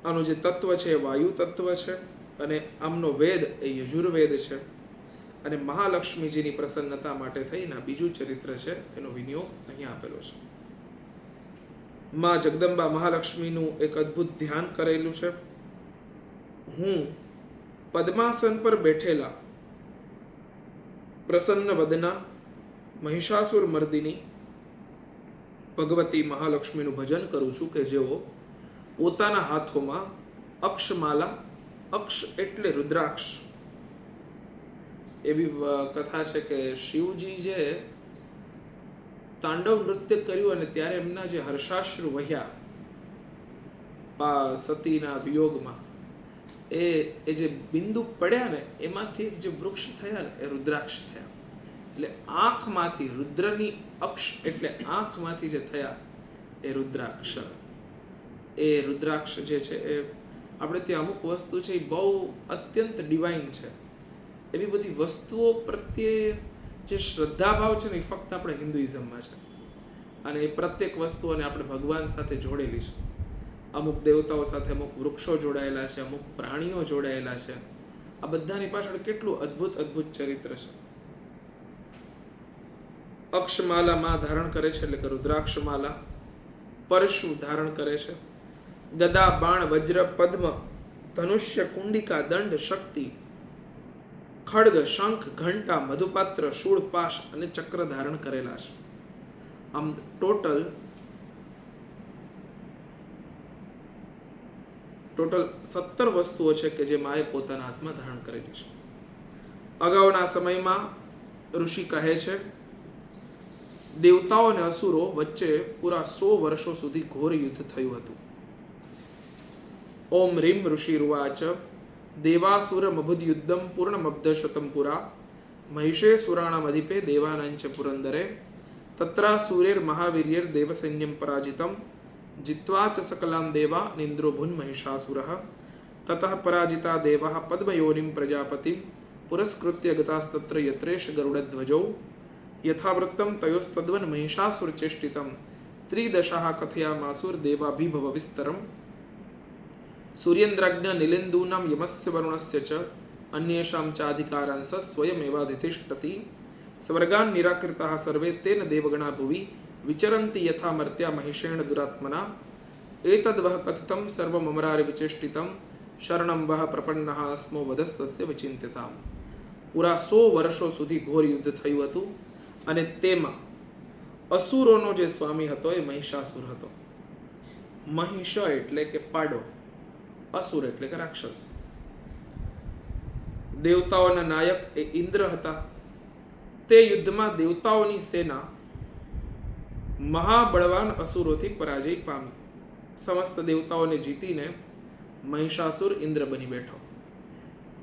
આનું જે તત્વ છે એ વાયુ તત્વ છે, અને આમનો વેદ એ યજુર્વેદ છે. અને મહાલક્ષ્મીજીની પ્રસન્નતા માટે થઈને બીજું ચરિત્ર છે એનો વિનિયોગ અહીંયા આપેલો છે. માં જગદંબા મહાલક્ષ્મીનું એક અદ્ભુત ધ્યાન કરેલું છે. હું પદ્માસન પર બેઠેલા પ્રસન્ન વદના મહિષાસુર મર્દિની ભગવતી મહાલક્ષ્મીનું ભજન કરું છું કે જેઓ પોતાના હાથોમાં અક્ષમાલા, અક્ષ એટલે રુદ્રાક્ષ, એવી કથા છે કે શિવજી જે તાંડવ નૃત્ય કર્યું અને ત્યારે એમના જે હર્ષાશ્રુ વહ્યા સતીના વિયોગમાં, એ જે બિંદુ પડ્યા ને એમાંથી જે વૃક્ષ થયા ને એ રુદ્રાક્ષ થયા. એટલે આંખમાંથી, રુદ્રની અક્ષ એટલે આંખમાંથી જે થયા એ રુદ્રાક્ષ. એ રુદ્રાક્ષ જે છે એ આપણે ત્યાં અમુક વસ્તુ છે એ બહુ અત્યંત ડિવાઇન છે. એવી બધી વસ્તુઓ પ્રત્યે જે શ્રદ્ધાભાવ છે ને એ ફક્ત આપણે હિન્દુઇઝમમાં છે, અને એ પ્રત્યેક વસ્તુઓને આપણે ભગવાન સાથે જોડેલી છે. અમુક દેવતાઓ સાથે અમુક વૃક્ષો જોડાયેલા છે, અમુક પ્રાણીઓ જોડાયેલા છે. આ બધાની પાછળ કેટલું અદ્ભુત અદ્ભુત ચરિત્ર છે. અક્ષમાલા માં ધારણ કરે છે એટલે કે રુદ્રાક્ષમાલા. પરશુ ધારણ કરે છે. ગદા, બાણ, વજ્ર, પદ્મ, ધનુષ્ય, કુંડિકા, દંડ, શક્તિ, ખડગ, શંખ, ઘંટા, મધુપાત્ર, શૂળ, પાશ અને ચક્ર ધારણ કરેલા છે. આમ ટોટલ 17 વસ્તુઓ છે કે જે માએ પોતાના હાથમાં ધારણ કરેલી છે. અગાઉના સમયમાં ઋષિ કહે છે દેવતાઓ અને અસુરો વચ્ચે પૂરા 100 વર્ષો સુધી ઘોર યુદ્ધ થયું હતું. ઓમ રીમ ઋષિરુવાચ દેવાસુરમભુદ યુદ્ધમ પૂર્ણમબ્ધશતમ પુરા મહિષે સુરાણામધિપે દેવાનંચ પુરંદરે તત્રાસુરેર મહાવીર્યર દેવસૈન્યમ પરાજિતમ जित्वा च सकलां देवा निन्द्रो भुन् महिषासुरः ततः पराजिता देवाः पद्मयोनिं प्रजापतिं पुरस्कृत्य गतास्तत्र यत्रेष गरुडध्वजौ यथावृत्तं तयोस्तद्वन् महिषासुरचेष्टितं त्रिदशाः कथयामासुर्देवाभिभव विस्तरम् सूर्येन्द्राज्ञ नीलेन्दूनां यमस्य वरुणस्य च अन्येषां चाधिकारांस स्वयमेवाधितिष्ठति स्वर्गान् निराकृताः सर्वे तेन देवगणा भुवि विचरन्ति यथा मर्त्या महिषेण दुरात्मना एतद्वः कथितं सर्वममरारे विचेष्टितं शरणं वः प्रपन्नः अस्मो वधस्तस्य विचिन्त्यताम्. પૂરા 100 વર્ષો સુધી ઘોર યુદ્ધ થયું હતું અને તેમાં અસુરોનો જે સ્વામી હતો એ મહિષાસુર હતો. મહિષ એટલે કે પાડો, અસુર એટલે કે રાક્ષસ. દેવતાઓના નાયક એ ઇન્દ્ર હતા. તે યુદ્ધમાં દેવતાઓની સેના મહાબળવાન અસુરોથી પરાજય પામી. સમસ્ત દેવતાઓને જીતીને મહિષાસુર ઇન્દ્ર બની બેઠો.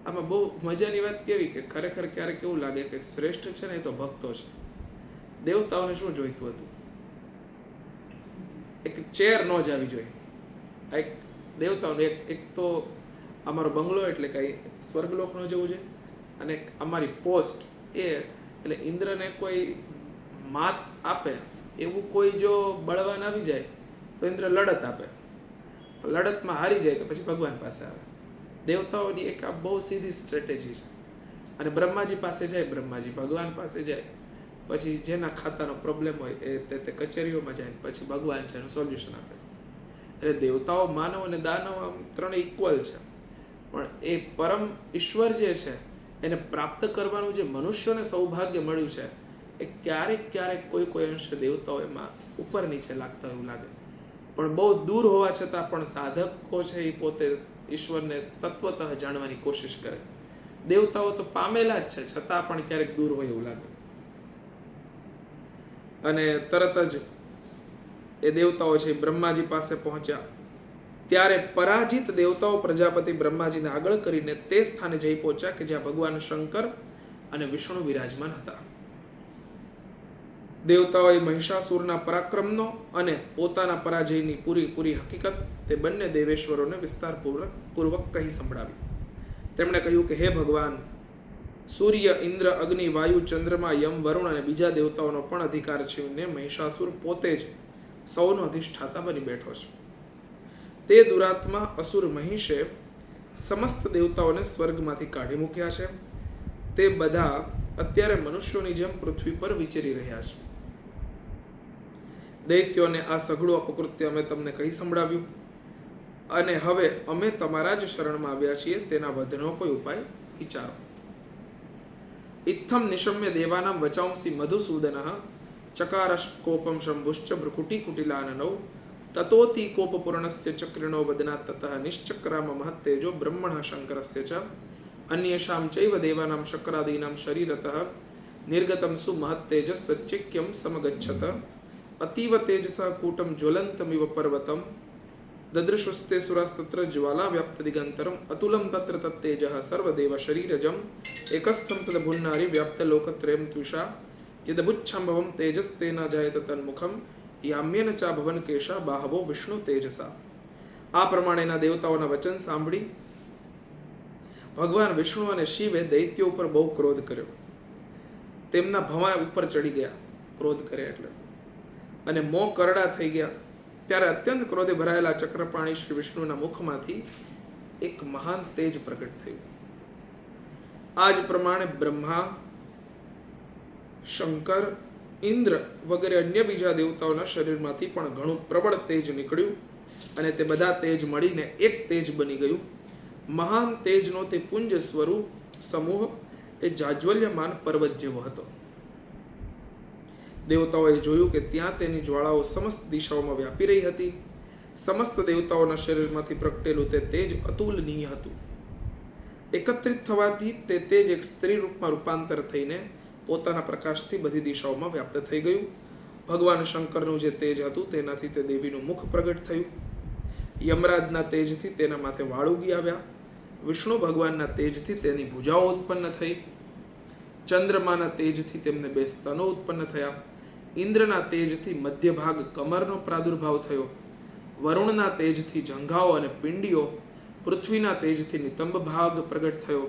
આમાં બહુ મજાની વાત કેવી કે ખરેખર ક્યારેક એવું લાગે કે શ્રેષ્ઠ છે ને એ તો ભક્તો છે. દેવતાઓને શું જોઈતું હતું? એક ચેર ન જ આવી જોઈએ. એક દેવતાઓને એક તો અમારો બંગલો એટલે કઈ સ્વર્ગલોકનો જવું છે, અને અમારી પોસ્ટ એ એટલે ઇન્દ્રને કોઈ માત આપે એવું કોઈ જો બળવાન આવી જાય તો ઇન્દ્ર લડત આપે. લડતમાં હારી જાય તો પછી ભગવાન પાસે આવે. દેવતાઓની એક આ બહુ સીધી સ્ટ્રેટેજી છે. અને બ્રહ્માજી પાસે જાય, બ્રહ્માજી ભગવાન પાસે જાય, પછી જેના ખાતાનો પ્રોબ્લેમ હોય એ તે કચેરીઓમાં જાય, પછી ભગવાન છે એનું સોલ્યુશન આપે. એટલે દેવતાઓ, માનવ અને દાનવ આમ ત્રણે ઇક્વલ છે. પણ એ પરમ ઈશ્વર જે છે એને પ્રાપ્ત કરવાનું જે મનુષ્યોને સૌભાગ્ય મળ્યું છે એ ક્યારેક કોઈ અંશે દેવતાઓ એમાં ઉપર નીચે લાગતા એવું લાગે. પણ બહુ દૂર હોવા છતાં પણ સાધકો છે એ પોતે ઈશ્વરને તત્વતઃ જાણવાની કોશિશ કરે. દેવતાઓ તો પામેલા જ છે છતાં પણ ક્યારેક દૂર હોય એવું લાગે. અને તરત જ એ દેવતાઓ છે બ્રહ્માજી પાસે પહોંચ્યા. ત્યારે પરાજિત દેવતાઓ પ્રજાપતિ બ્રહ્માજીને આગળ કરીને તે સ્થાને જઈ પહોંચ્યા કે જ્યાં ભગવાન શંકર અને વિષ્ણુ વિરાજમાન હતા. દેવતાઓએ મહિષાસુરના પરાક્રમનો અને પોતાના પરાજયની પૂરી હકીકત તે બંને દેવેશ્વરોને વિસ્તારપૂર્વક કહી સંભળાવી. તેમણે કહ્યું કે હે ભગવાન, સૂર્ય, ઇન્દ્ર, અગ્નિ, વાયુ, ચંદ્રમા, યમ, વરુણ અને બીજા દેવતાઓનો પણ અધિકાર છે ને મહિષાસુર પોતે જ સૌનો અધિષ્ઠાતા બની બેઠો છે. તે દુરાત્મા અસુર મહિષે સમસ્ત દેવતાઓને સ્વર્ગમાંથી કાઢી મૂક્યા છે. તે બધા અત્યારે મનુષ્યોની જેમ પૃથ્વી પર વિચરી રહ્યા છે. દૈત્યોને આ સઘળું અપકૃત્ય અમે તમને કહી સંભળાવ્યું, અને હવે અમે તમારા જ શરણમાં આવ્યા છીએ. તેના વધનો કોઈ ઉપાય વિચારો. इत्थं निशम्य देवानां वचांसि मधुसूदनः चकारकोपं शम्भुश्च भ्रुकुटिकुटिलाननौ ततोति कोपपूर्णस्य चक्रिणो वदनात् ततः निश्चक्राम महत्तेजो ब्रह्मणः शङ्करस्य च अन्येषां चैव देवानां शक्रादीनां शरीरतः निर्गतं सुमहत्तेजस्तच्चिक्यं समगच्छत अतीव तेजसा कूटं ज्वलन्तमिव पर्वतं ददृशुस्ते सुरास्तत्र ज्वालाव्याप्तदिगन्तरम् अतुलं तत्र तत्तेजः सर्वदेवशरीरजम् एकस्थं तदभुन्नारि व्याप्तलोकत्रयं त्विषा यदभुच्छम्भवं तेजस्तेन जायत तन्मुखं याम्येन चा भवन केशा बाहवो विष्णु तेजसा. આ પ્રમાણેના દેવતાઓના વચન સાંભળી ભગવાન વિષ્ણુ અને શિવે દૈત્યો ઉપર બહુ ક્રોધ કર્યો. તેમના ભવા ઉપર ચડી ગયા, ક્રોધ કરે એટલે, અને મોં કરડા થઈ ગયા. ત્યારે અત્યંત ક્રોધે ભરાયેલા ચક્રપાણી શ્રી વિષ્ણુના મુખમાંથી એક મહાન તેજ પ્રગટ થયું. આ જ પ્રમાણે બ્રહ્મા, શંકર, ઇન્દ્ર વગેરે અન્ય બીજા દેવતાઓના શરીરમાંથી પણ ઘણું પ્રબળ તેજ નીકળ્યું અને તે બધા તેજ મળીને એક તેજ બની ગયું. મહાન તેજનો તે પુંજ સ્વરૂપ સમૂહ એ જાજ્વલ્યમાન પર્વત જેવો હતો. દેવતાઓએ જોયું કે ત્યાં તેની જ્વાળાઓ સમસ્ત દિશાઓમાં વ્યાપી રહી હતી. સમસ્ત દેવતાઓના શરીરમાંથી પ્રગટેલું તે તેજ અતુલનીય હતું. એકત્રિત થવાથી તે તેજ એક સ્ત્રી રૂપમાં રૂપાંતર થઈને પોતાના પ્રકાશથી બધી દિશાઓમાં વ્યાપ્ત થઈ ગયું. ભગવાન શંકરનું જે તેજ હતું તેનાથી તે દેવીનું મુખ પ્રગટ થયું. યમરાજના તેજથી તેના માથે વાળ ઉગી આવ્યા. વિષ્ણુ ભગવાનના તેજથી તેની ભુજાઓ ઉત્પન્ન થઈ. ચંદ્રમાના તેજથી તેમને બે સ્તનો ઉત્પન્ન થયા. ઇન્દ્રના તેજથી મધ્ય ભાગ કમરનો પ્રાદુર્ભાવ થયો. વરુણના તેજથી જંઘાઓ અને પિંડીઓ, પૃથ્વીના તેજથી નિતંબ ભાગ પ્રગટ થયો.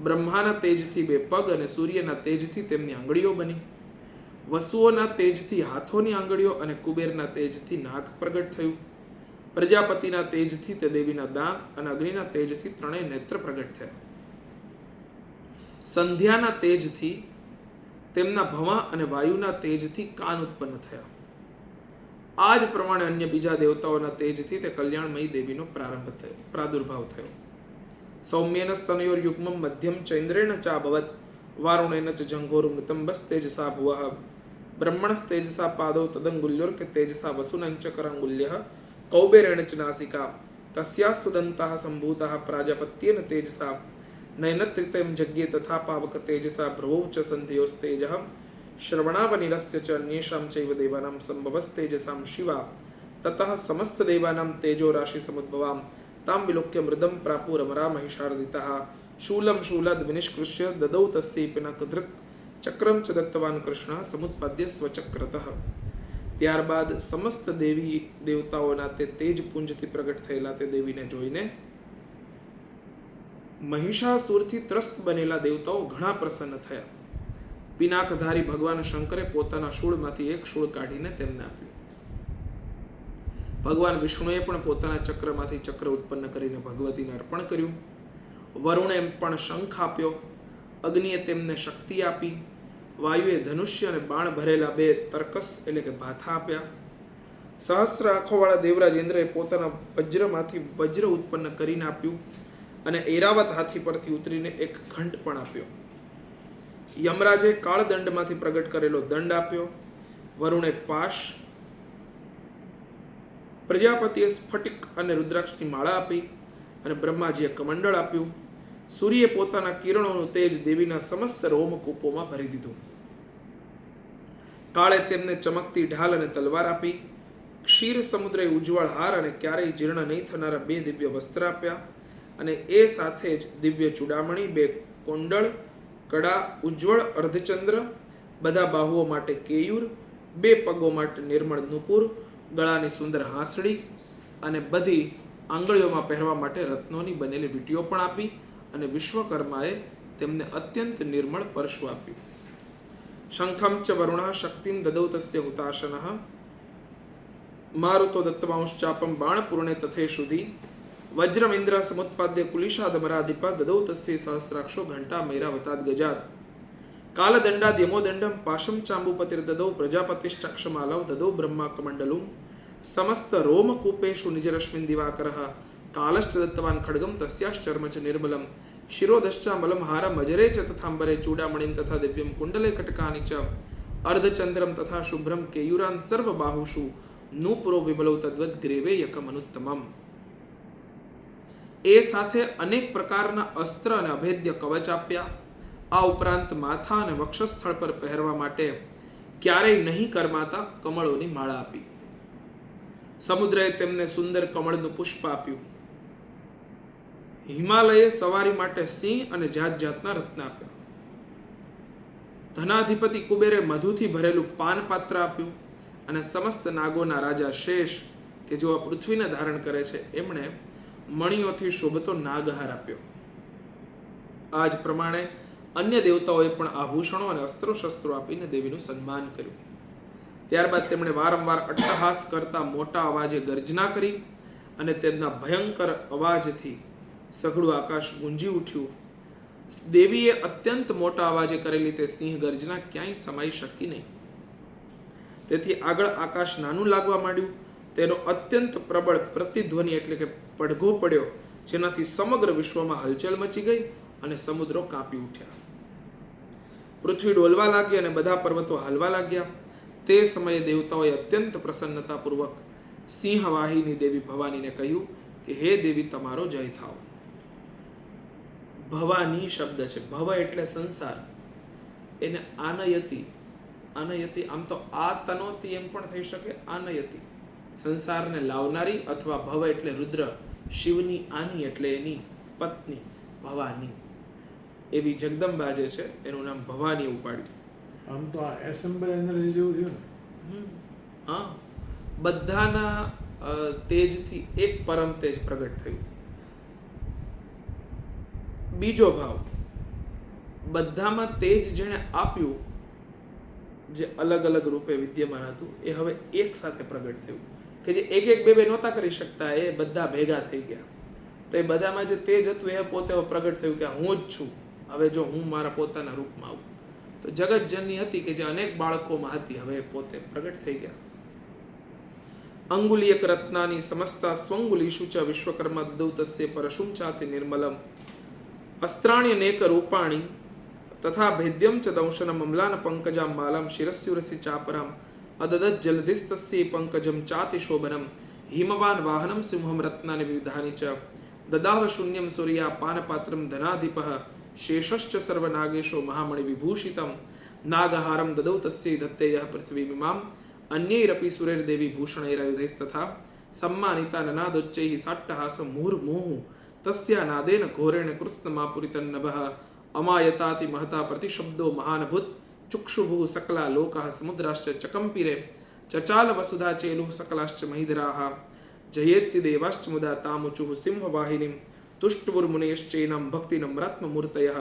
બ્રહ્માના તેજથી બે પગ અને સૂર્યના તેજથી તેમની આંગળીઓ બની. વસુઓના તેજથી હાથોની આંગળીઓ અને કુબેરના તેજથી નાક પ્રગટ થયું. પ્રજાપતિના તેજથી તે દેવીના દાંત અને અગ્નિના તેજથી ત્રણેય નેત્ર પ્રગટ થયા. સંધ્યાના તેજથી તેમના ભવા અને વાયુના તેજથી કાન ઉત્પન્ન થયા. આ જ પ્રમાણે અન્ય બીજા દેવતાઓના તેજથી તે કલ્યાણમયી દેવીનો પ્રાદુર્ભાવ થયો. સૌમ્યેન સ્તનયોર યુગ્મમ મધ્યમ ચૈન્દ્રેણ ચાભવત વારુણેન ચ જંઘોરુ નિતંબસ તેજસા ભુવઃ બ્રહ્મણસ તેજસા પાદૌ તદંગુલ્યોર કે તેજસા વસુનંચ કરાંગુલ્યઃ કૌબેરેણ ચ નાસિકા તસ્યાસ્તુ દંતાઃ સંભૂતાઃ પ્રાજાપત્યેન તેજસા નયનત્રિતયં જગ્યે તથા પાવક તેજસા ભ્રુવૌ ચ સંધ્યોસ્તેજઃ શ્રવણાવનિલસ્ય ચ અન્યેષાં ચૈવ દેવાનાં સંભવસ્તેજસાં શિવા તતઃ સમસ્ત દેવાનાં તેજો રાશિ સમુદ્ભવાં તામ વિલોક્ય મૃદમ પ્રાપુરમરા મહિષાર્દિતઃ શૂલમ શૂલાદ વિનિષ્કૃષ્ય દદૌ તસ્યૈ પિનકધૃક ચક્રમ ચ દત્તવાન કૃષ્ણ સમુત્પાદ્ય સ્વચક્રતઃ. ત્યારબાદ સમસ્ત દેવી દેવતાઓના તે તેજ પુંજથી પ્રગટ થયેલા તે દેવીને જોઈને મહિષાસુરથી ત્રસ્ત બનેલા દેવતાઓ ઘણા પ્રસન્ન થયા. પિનાકધારી ભગવાન શંકરે પોતાના શૂળમાંથી એક શૂળ કાઢીને તેમને આપ્યું. ભગવાન વિષ્ણુએ પણ પોતાના ચક્રમાંથી ચક્ર ઉત્પન્ન કરીને ભગવતીને અર્પણ કર્યું. વરુણે પણ શંખ આપ્યો. અગ્નિએ તેમને શક્તિ આપી. વાયુએ ધનુષ્ય અને બાણ ભરેલા બે તર્કસ એટલે કે ભાથા આપ્યા. સહસ્ત્ર આંખોવાળા દેવરાજ ઇન્દ્રએ પોતાના વજ્રમાંથી વજ્ર ઉત્પન્ન કરીને આપ્યું અને ઐરાવત હાથી પરથી ઉતરીને એક ઘંટ પણ આપ્યો. યમરાજે કાળદંડમાંથી પ્રગટ કરેલો દંડ આપ્યો. વરુણે પાશ, પ્રજાપતિએ સ્ફટિક અને રુદ્રાક્ષની માળા આપી અને બ્રહ્માજીએ કમંડળ આપ્યું. સૂર્યે પોતાના કિરણોનું તેજ દેવીના સમસ્ત રોમકૂપોમાં ભરી દીધું. કાળે તેમને ચમકતી ઢાલ અને તલવાર આપી. ક્ષીર સમુદ્રે ઉજ્જવળ હાર અને ક્યારેય જીર્ણ નહીં થનારા બે દિવ્ય વસ્ત્ર આપ્યા અને એ સાથે જ દિવ્ય ચૂડામણી, બે કુંડળ, કડા, ઉજ્જવળ અર્ધચંદ્ર, બધા બાહુઓ માટે કેયુર, બે પગો માટે નિર્મળ નુપુર, ગળાની સુંદર હાંસડી અને બધી આંગળીઓમાં પહેરવા માટે રત્નોની બનેલી વીંટીઓ પણ આપી અને વિશ્વકર્માએ તેમને અત્યંત નિર્મળ પરશુ આપ્યું. શંખમ ચ વરુણઃ શક્તિમ દદૌ તસ્ય હુતાશનઃ મારુતો દત્તવાંશ્ચાપમ બાણપૂર્ણે તથે શુધિ વજ્રમિન્દ્ર સમુત્પાદ્ય કુલિશાદમરાધિપ દદૌ તસ્ય સહસ્રાક્ષો ઘંટા મૈરાવતાદ ગજાત કાલદંડાદ યમોદંડમ પાશમ ચાંબુપતિર્દદૌ પ્રજાપતિશ્ચક્ષમાલવ દદૌ બ્રહ્મા કમંડલું સમસ્ત રોમકૂપેષુ નિજરશ્મિન દિવાકરઃ કાલશ્ચ દત્તવાન ખડગમ તસ્યાશ્ચર્મ ચ નિર્મલમ શિરોદશ્ચામલમ હારમ અજરે ચ તથાંબરે ચૂડામણીમ તથા દિવ્યમ કુંડલે કટકાની ચ અર્ધચંદ્રમ તથા શુભ્રમ કેયુરાન સર્વ બાહુષુ નૂપુરો વિમલો તદ્વદ ગ્રેવે યકમનુત્તમમ. એ સાથે અનેક પ્રકારના અસ્ત્ર અને અભેદ્ય કવચ આપ્યા. આ ઉપરાંત માથા અને વક્ષસ્થળ પર પહેરવા માટે ક્યારેય નહીં કરમાતા કમળોની માળા આપી. સમુદ્રએ તેમને સુંદર કમળનું પુષ્પ આપ્યું. હિમાલયે સવારી માટે સિંહ અને જાત જાતના રત્ન આપ્યા. ધનાધિપતિ કુબેરે મધુથી ભરેલું પાનપાત્ર આપ્યું અને સમસ્ત નાગોના રાજા શેષ કે જેઓ આ પૃથ્વીને ધારણ કરે છે એમણે મણિઓથી શોભતો નાગહાર આપ્યો. આ જ પ્રમાણે અન્ય દેવતાઓએ પણ આભૂષણો અને અસ્ત્રો શસ્ત્રો આપીને દેવીનું સન્માન કર્યું. ત્યારબાદ તેમણે વારંવાર અટ્ટહાસ કરતા મોટા અવાજે ગર્જના કરી અને તેમના ભયંકર અવાજથી સઘળું આકાશ ગુંજી ઉઠ્યું. દેવીએ અત્યંત મોટા અવાજે કરેલી તે સિંહ ગર્જના ક્યાંય સમાઈ શકી નહીં. તેથી આગળ આકાશ નાનું લાગવા માંડ્યું. તેનો અત્યંત પ્રબળ પ્રતિધ્વનિ એટલે કે પડઘો પડ્યો, જેનાથી સમગ્ર વિશ્વમાં હલચલ મચી ગઈ અને સમુદ્રો કાપી ઉઠ્યા. પૃથ્વી ડોલવા લાગી અને બધા પર્વતો હાલવા લાગ્યા. તે સમયે દેવતાઓએ અત્યંત પ્રસન્નતાપૂર્વક સિંહવાહિની દેવી ભવાનીને કહ્યું કે હે દેવી, તમારો જય થાવ. ભવાની શબ્દ છે. ભવ એટલે સંસાર. એને આનયતિ, આનયતિ આમ તો આ તનોતી એમ પણ થઈ શકે. આનયતિ સંસારને લાવનારી, અથવા ભવ એટલે રુદ્ર, શિવની આની એટલે એની પત્ની ભવાની. એવી જગદંબા જે છે એનું નામ ભવાની ઉપાડ્યું. આમ તો આ એસેમ્બલ એનર્જી જેવું થયું ને. હા, બધાના તેજથી એક પરમ તેજ પ્રગટ થયું. બીજો ભાવ, બધામાં તેજ જેણે આપ્યું, જે અલગ અલગ રૂપે વિદ્યમાન હતું, એ હવે એક સાથે પ્રગટ થયું. કે જે એક એક બે નહોતા કરી શકતા, એ બધા ભેગા થઈ ગયા. તો એ બધામાં જે તેજ હતું એ પોતે પ્રગટ થયું કે હું જ છું. હવે જો હું મારા પોતાના રૂપમાં આવું, તો જગત જનની હતી કે જે અનેક બાળકોમાં હતી, હવે પોતે પ્રગટ થઈ ગયા. અંગુલિયક રત્નાની સમસ્તા સ્વંગુલીષુ ચ વિશ્વકર્મા દૌતસ્ય પરશુમ ચાતિ નિર્મલમ અસ્ત્રાણ્ય નેક રૂપાણી તથા ભેદ્યમ ચ દંશનમ અમ્લાન પંકજામ માલમ શિરસ્યુરસી ચાપરામ અદદત જલધિસ્તસ્ય પંકજમ ચાતિ શોભનમ હિમવાન વાહનમ સિંહમ રત્નાની વિવિધાની ચ દદાવ શૂન્યમ સૂર્યા પાનપાત્રમ ધનાધિપઃ શેષશ્ચ સર્વનાગેશો મહામણિ વિભૂષિતમ નાગહારમ દદૌ તસ્ય દત્તેયઃ પૃથ્વીમિમામ અન્યૈરપી સુરેર્દેવી ભૂષણૈરાયુધૈસ્તથા સમ્માનિતા નનાદોચ્ચૈઃ સાટ્ટહાસમ મુહુર્મુહુ તસ્યા નાદેન ઘોરેણ કૃત્સ્નમાપુરિતન્નભઃ અમાયતાતિ મહતા પ્રતિશબ્દો મહાનભૂત ચુક્ષુભુઃ સકલા લોકાઃ સમુદ્રાશ્ચ ચકંપિરે ચચાલ વસુધા ચેલુઃ સકલાશ્ચ મહિધરાઃ જયેત્તિ દેવાશ્ચ મુદા તામુચુઃ સિંહવાહિનીં તુષ્ટુર્મુનેશ્ચૈનં ભક્તિનમ્રાત્મમૂર્તયઃ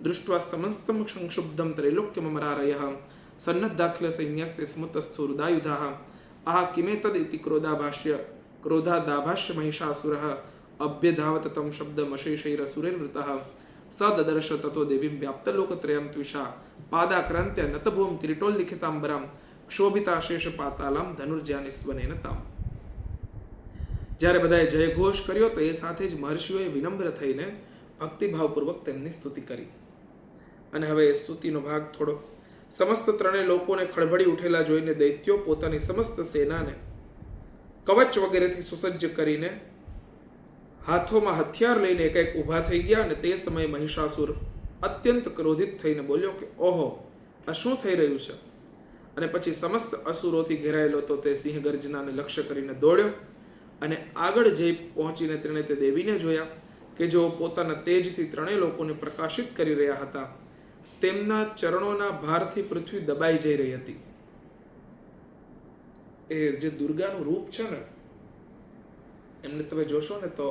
દૃષ્ટ્વા સમસ્તમ સંક્ષુબ્ધમ त्रैलोक्यमरारयः સન્નદ્ધાખિલ સૈન્યસ્તે સ્મુતસ્થુરુદાયુધાઃ આહ કિમેતદિતિ ક્રોધાદાભાષ્ય મહિષાસુરઃ અભ્યધાવત તમ શબ્દમશેષૈરસુરૈર્વૃતઃ સ દદર્શ તતો દેવીં વ્યાપ્તલોકત્રયં ત્વિષા પાદાક્રાંત્ય નતભૂમ કિરીટોલ્લિખિતાંબરાં ક્ષોભિતાશેષ પાતાલામ ધનુર્જાનિસ્વનેન તામ. જ્યારે બધાએ જયઘોષ કર્યો તો એ સાથે જ મહર્ષિઓએ વિનમ્ર થઈને ભક્તિભાવપૂર્વક તેમની સ્તુતિ કરી. અને હવે એ સ્તુતિનો ભાગ થોડો. સમસ્ત ત્રણેય લોકોને ખળભળી ઉઠેલા જોઈને દૈત્યો પોતાની સમસ્ત સેનાને કવચ વગેરેથી સુસજ્જ કરીને હાથોમાં હથિયાર લઈને એક ઊભા થઈ ગયા. અને તે સમયે મહિષાસુર અત્યંત ક્રોધિત થઈને બોલ્યો કે ઓહો, આ શું થઈ રહ્યું છે? અને પછી સમસ્ત અસુરોથી ઘેરાયેલો તો તે સિંહ ગર્જનાને લક્ષ્ય કરીને દોડ્યો અને આગળ જઈ પહોંચીને તેણે તે દેવીને જોયા કે જેઓ પોતાના તેજથી ત્રણેય લોકોને પ્રકાશિત કરી રહ્યા હતા. તેમના ચરણોના ભારથી પૃથ્વી દબાઈ જઈ રહી હતી. એ જે દુર્ગાનું રૂપ છે ને, એમને તમે જોશો ને તો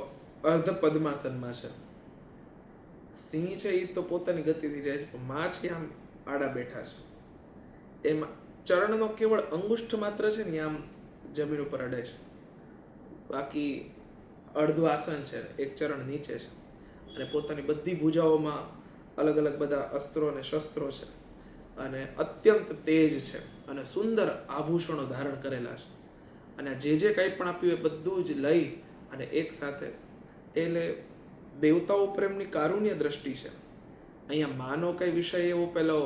અર્ધ પદ્માસનમાં છે. સિંહ છે એ તો પોતાની ગતિથી જાય છે, પણ માં છે આમ આડા બેઠા છે. એમાં ચરણનો કેવળ અંગુષ્ઠ માત્ર છે ને આમ જમીન ઉપર અડે છે. બાકી અડધું આસન છે, એક ચરણ નીચે છે. અને પોતાની બધી ભુજાઓમાં અલગ અલગ બધા અસ્ત્રો અને શસ્ત્રો છે અને અત્યંત તેજ છે અને સુંદર આભૂષણો ધારણ કરેલા છે. અને જે કંઈ પણ આપ્યું એ બધું જ લઈ અને એક સાથે એટલે દેવતાઓ પર એમની કારુણ્ય દ્રષ્ટિ છે. અહીંયા માનો કઈ વિષય એવો પેલો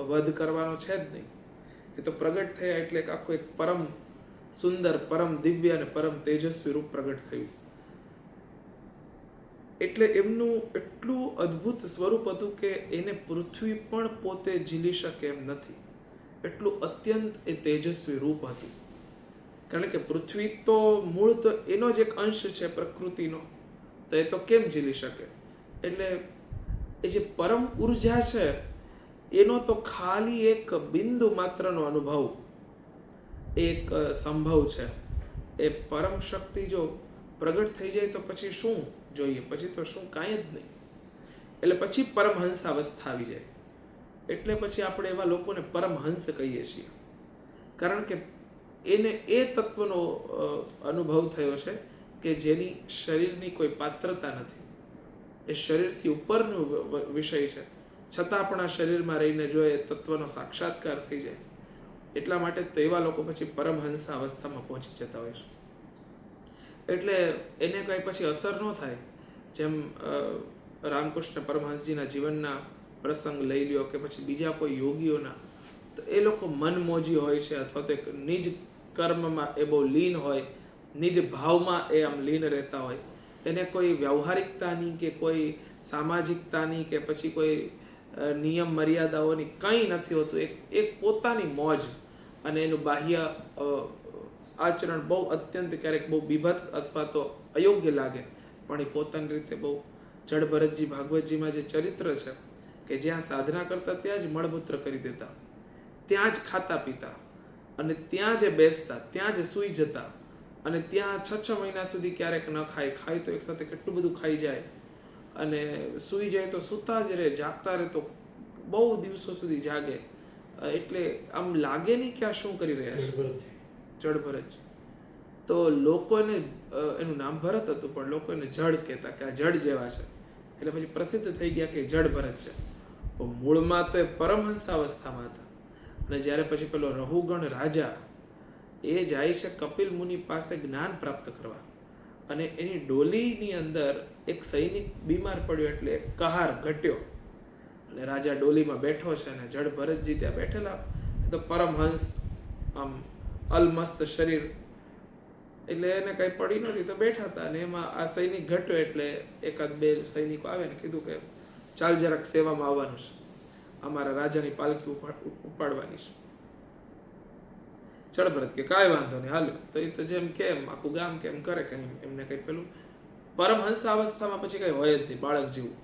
વધ કરવાનો છે જ નહીં. એ તો પ્રગટ થયા એટલે આખું એક પરમ સુંદર, પરમ દિવ્ય અને પરમ તેજસ્વી રૂપ પ્રગટ થયું. એટલે એમનું એટલું અદ્ભુત સ્વરૂપ હતું કે એને પૃથ્વી પણ પોતે ઝીલી શકે એમ નથી. એટલું અત્યંત એ તેજસ્વી રૂપ હતું. કારણ કે પૃથ્વી તો મૂળ તો એનો જ એક અંશ છે પ્રકૃતિનો, તો એ તો કેમ ઝીલી શકે? એટલે એ જે પરમ ઉર્જા છે એનો તો ખાલી એક બિંદુ માત્રનો અનુભવ, એક સંભવ છે. એ પરમ શક્તિ જો પ્રગટ થઈ જાય તો પછી શું જોઈએ? પછી તો શું? કાંઈ જ નહીં. એટલે પછી પરમહંસ અવસ્થા આવી જાય. એટલે પછી આપણે એવા લોકોને પરમહંસ કહીએ છીએ. કારણ કે એને એ તત્વનો અનુભવ થયો છે કે જેની શરીરની કોઈ પાત્રતા નથી. એ શરીરથી ઉપરનો વિષય છે, છતાં પણ આ શરીરમાં રહીને જો એ તત્વનો સાક્ષાત્કાર થઈ જાય, એટલા માટે તો એવા લોકો પછી પરમહંસ અવસ્થામાં પહોંચી જતા હોય છે. એટલે એને કંઈ પછી અસર ન થાય. જેમ રામકૃષ્ણ પરમહંસજીના જીવનના પ્રસંગ લઈ લ્યો કે પછી બીજા કોઈ યોગીઓના, તો એ લોકો મનમોજી હોય છે, અથવા તો એક નિજ કર્મમાં એ બહુ લીન હોય, નિજ ભાવમાં એ આમ લીન રહેતા હોય. એને કોઈ વ્યવહારિકતાની કે કોઈ સામાજિકતાની કે પછી કોઈ નિયમ મર્યાદાઓની કંઈ નથી હોતું. એક પોતાની મોજ, અને એનું બાહ્ય આચરણ બહુ અત્યંત ક્યારેક બહુ બીભત્સ અથવા તો અયોગ્ય લાગે, પણ એ પોતાની રીતે બહુ જડ ભરતજી ભાગવતજીમાં જે ચરિત્ર છે કે જ્યાં સાધના કરતા ત્યાં જ મળમૂત્ર કરી દેતા, ત્યાં જ ખાતા પીતા, અને ત્યાં જ બેસતા, ત્યાં જ સૂઈ જતા, અને ત્યાં 6 મહિના સુધી ક્યારેક ન ખાય તો એક સાથે કેટલું બધું ખાઈ જાય, અને સૂઈ જાય તો સૂતા જ રહે, જાગતા રહે તો બહુ દિવસો સુધી જાગે. એટલે આમ લાગે નહીં કે આ શું કરી રહ્યા છે. જડ ભરતજી તો લોકોને, એનું નામ ભરત હતું પણ લોકો એને જડ કહેતા કે આ જડ જેવા છે, એટલે પછી પ્રસિદ્ધ થઈ ગયા કે જડ ભરત છે. તો મૂળમાં તો એ પરમહંસ અવસ્થામાં હતા. અને જ્યારે પછી પેલો રહુગણ રાજા એ જાય છે કપિલ મુનિ પાસે જ્ઞાન પ્રાપ્ત કરવા, અને એની ડોલીની અંદર એક સૈનિક બીમાર પડ્યો એટલે કહાર ઘટ્યો, અને રાજા ડોલીમાં બેઠો છે અને જડ ભરતજી ત્યાં બેઠેલા. તો પરમહંસ આમ અલમસ્ત શરીર, એટલે એને કઈ પડી નથી તો બેઠા હતા. અને એમાં આ સૈનિક ઘટ્યો એટલે એકાદ બે સૈનિકો આવે ને કીધું કે ચાલ જરાક સેવામાં આવવાનું છે, અમારા રાજાની પાલખી ઉપાડવાની છે. જડ ભરત કે કાંઈ વાંધો નહીં, હાલો. તો એ તો જેમ કેમ આખું ગામ કેમ કરે, કઈ એમને કઈ પેલું પરમહંસ અવસ્થામાં પછી કઈ હોય જ નહીં, બાળક જેવું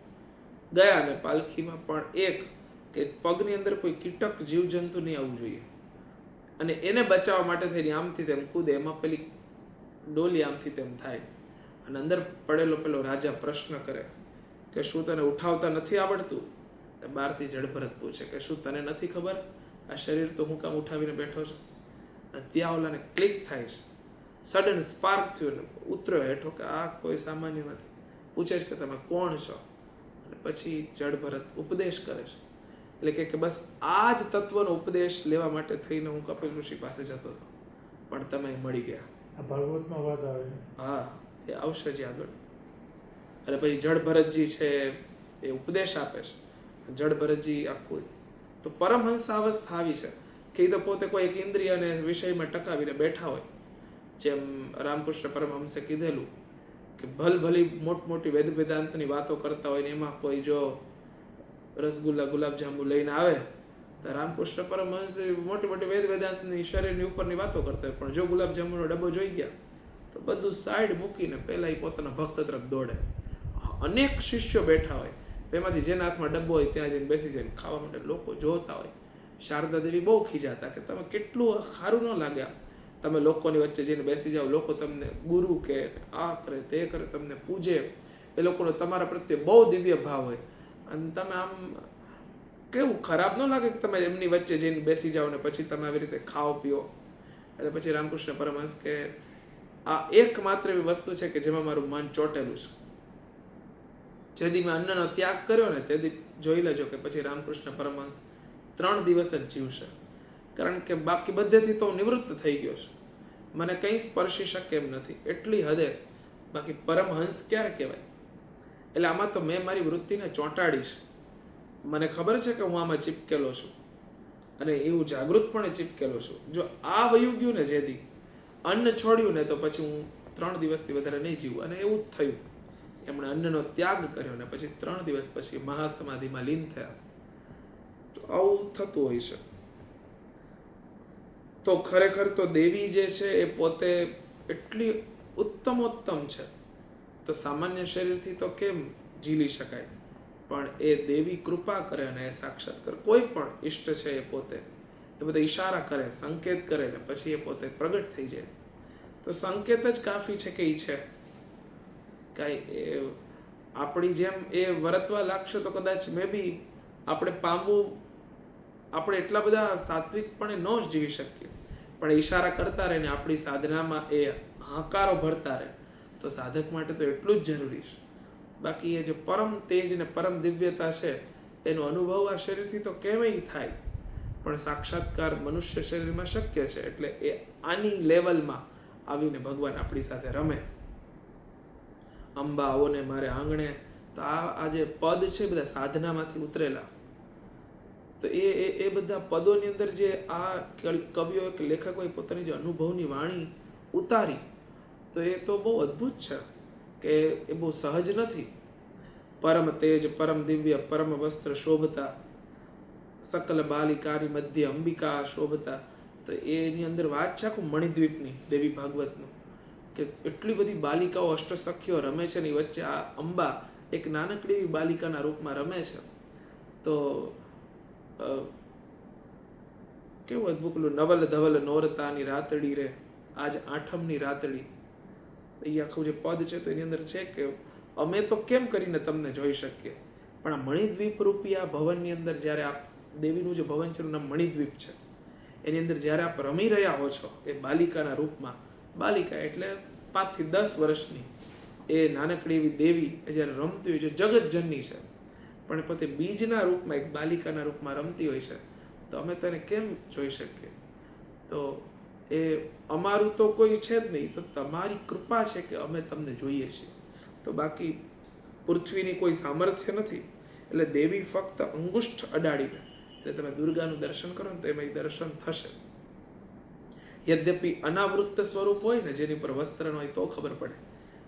ગયા. ને પાલખીમાં પણ એક કે પગની અંદર કોઈ કીટક જીવજંતુ નહીં આવવું જોઈએ, અને એને બચાવવા માટે થઈને આમથી તેમ કૂદે, એમાં પેલી ડોલી આમથી તેમ થાય, અને અંદર પડેલો પેલો રાજા પ્રશ્ન કરે કે શું તને ઉઠાવતા નથી આવડતું? બહારથી જડ ભરત પૂછે કે શું તને નથી ખબર આ શરીર તો હું કામ ઉઠાવીને બેઠો છું? અને ત્યાં ઓલાને ક્લિક થાય છે, સડન સ્પાર્ક થયું ને ઉતર્યો હેઠો કે આ કોઈ સામાન્ય નથી. પૂછે છે કે તમે કોણ છો? અને પછી જડ ભરત ઉપદેશ કરે છે. એટલે કે બસ આ જ તત્વનો ઉપદેશ લેવા માટે થઈને હું કપિલ ઋષિ પાસે જતો હતો, પણ તમે મળી ગયા. આ ભાગવતમાં વાત આવે છે. હા, એ આવશે જ આગળ. અને પછી જડ ભરતજી છે એ ઉપદેશ આપે છે. જડ ભરતજી આખું તો પરમહંસ અવસ્થા આવી છે કે એ તો પોતે કોઈ એક ઇન્દ્રિય અને વિષયમાં ટકાવીને બેઠા હોય. જેમ રામકૃષ્ણ પરમહંસે કીધેલું કે ભલી મોટી વેદ વેદાંતની વાતો કરતા હોય ને એમાં કોઈ જો રસગુલ્લા ગુલાબજાંબુ લઈને આવે તો રામકૃષ્ણ પરમહંસ મોટી વેદ વેદાંતની શરીરની ઉપરની વાતો કરતા હોય, પણ જો ગુલાબજાંબુનો ડબ્બો જોઈ ગયા તો બધું સાઈડ મૂકીને પહેલા એ પોતાના ભક્ત તરફ દોડે. અનેક શિષ્યો બેઠા હોય, એમાંથી જેના હાથમાં ડબ્બો હોય ત્યાં જઈને બેસી જાય ખાવા માટે લોકો જોતા હોય. શારદા દેવી બહુ ખીજાતા કે તમે કેટલું સારું ન લાગ્યા, તમે લોકોની વચ્ચે જઈને બેસી જાઓ, લોકો તમને ગુરુ કે આ કરે તે કરે, તમને પૂજે, એ લોકોનો તમારા પ્રત્યે બહુ દિવ્ય ભાવ હોય, અને તમે આમ કેવું ખરાબ ન લાગે કે તમે એમની વચ્ચે જઈને બેસી જાઓ ને પછી તમે આવી રીતે ખાઓ પીઓ? એટલે પછી રામકૃષ્ણ પરમહંસ કે આ એકમાત્ર એવી વસ્તુ છે કે જેમાં મારું મન ચોટેલું છે. જેથી મેં અન્નનો ત્યાગ કર્યો ને તેથી જોઈ લેજો કે પછી રામકૃષ્ણ પરમહંસ 3 દિવસ જ જીવશે. કારણ કે બાકી બધેથી તો નિવૃત્ત થઈ ગયો છે, મને કંઈ સ્પર્શી શકે એમ નથી એટલી હદે. બાકી પરમહંસ ક્યારે કહેવાય? એટલે આમાં તો મેં મારી વૃત્તિને ચોંટાડીશ. મને ખબર છે કે હું આમાં ચીપકેલો છું અને એવું જાગૃતપણે ચીપકેલો છું. જો આ વયું ગયું ને જેથી અન્ન છોડ્યું ને તો પછી હું 3 દિવસથી વધારે નહીં જીવું. અને એવું જ થયું. એમણે અન્નનો ત્યાગ કર્યો ને પછી 3 દિવસ પછી મહાસમાધિમાં લીન થયા. તો આવું થતું હોય છે. તો ખરેખર તો દેવી જે છે એ પોતે એટલી ઉત્તમોત્તમ છે, તો સામાન્ય શરીરથી તો કેમ ઝીલી શકાય, પણ એ દેવી કૃપા કરે અને એ સાક્ષાત્કાર કોઈ પણ ઈષ્ટ છે એ પોતે એ બધા ઈશારા કરે, સંકેત કરે ને પછી એ પોતે પ્રગટ થઈ જાય. તો સંકેત જ કાફી છે કે એ છે. કાંઈ એ આપણી જેમ એ વરતવા લાગશે તો કદાચ મે બી આપણે પામવું, આપણે એટલા બધા સાત્વિકપણે ન જ જીવી શકીએ, પણ ઈશારા કરતા રહે ને આપણી સાધનામાં એ હાંકારો ભરતા રહે તો સાધક માટે તો એટલું જ જરૂરી છે. બાકી એ જે પરમ તેજ ને પરમ દિવ્યતા છે એનો અનુભવ આ શરીરથી તો કેવાય થાય, પણ સાક્ષાત્કાર મનુષ્ય શરીરમાં શક્ય છે. એટલે એ આની લેવલમાં આવીને ભગવાન આપણી સાથે રમે. અંબા આવો ને મારે આંગણે, તો આ જે પદ છે બધા સાધનામાંથી ઉતરેલા, તો એ બધા પદોની અંદર જે આ કવિઓ કે લેખકોએ પોતાની જે અનુભવની વાણી ઉતારી, તો એ તો બહુ અદ્ભુત છે કે એ બહુ સહજ નથી. પરમ તેજ પરમ દિવ્ય પરમ વસ્ત્ર શોભતા સકલ બાલિકાની મધ્ય અંબિકા શોભતા. તો એની અંદર વાત છે આખું મણિદ્વીપની, દેવી ભાગવતનું, કે એટલી બધી બાલિકાઓ અષ્ટસખીઓ રમે છે ને એ વચ્ચે આ અંબા એક નાનકડી એવી બાલિકાના રૂપમાં રમે છે. તો કેવું અદભુત! નવલ ધવલ નોરતાની રાતડી રે આજ આઠમની રાતડી. એ આખું જે પદ છે તો એની અંદર છે કે અમે તો કેમ કરીને તમને જોઈ શકીએ, પણ આ મણિદ્વીપ રૂપી આ ભવનની અંદર જ્યારે આપ દેવીનું જે ભવન છે એનું નામ મણિદ્વીપ છે, એની અંદર જ્યારે આપ રમી રહ્યા હો છો એ બાલિકાના રૂપમાં, બાલિકા એટલે 5 થી 10 વર્ષની એ નાનકડી એવી દેવી જ્યારે રમતી હોય છે, જગતજનની છે, પણ પોતે બીજના રૂપમાં એક બાલિકાના રૂપમાં રમતી હોય છે, તો અમે તેને કેમ જોઈ શકીએ? તો એ અમારું તો કોઈ છે જ નહીં, તો તમારી કૃપા છે કે અમે તમને જોઈએ છીએ. તો બાકી પૃથ્વીની કોઈ સામર્થ્ય નથી. એટલે દેવી ફક્ત અંગુષ્ઠ અડાડીને એટલે તમે દુર્ગાનું દર્શન કરો ને તો એમાં દર્શન થશે. યદ્યપિ અનાવૃત્ત સ્વરૂપ હોય ને જેની પર વસ્ત્ર ન હોય તો ખબર પડે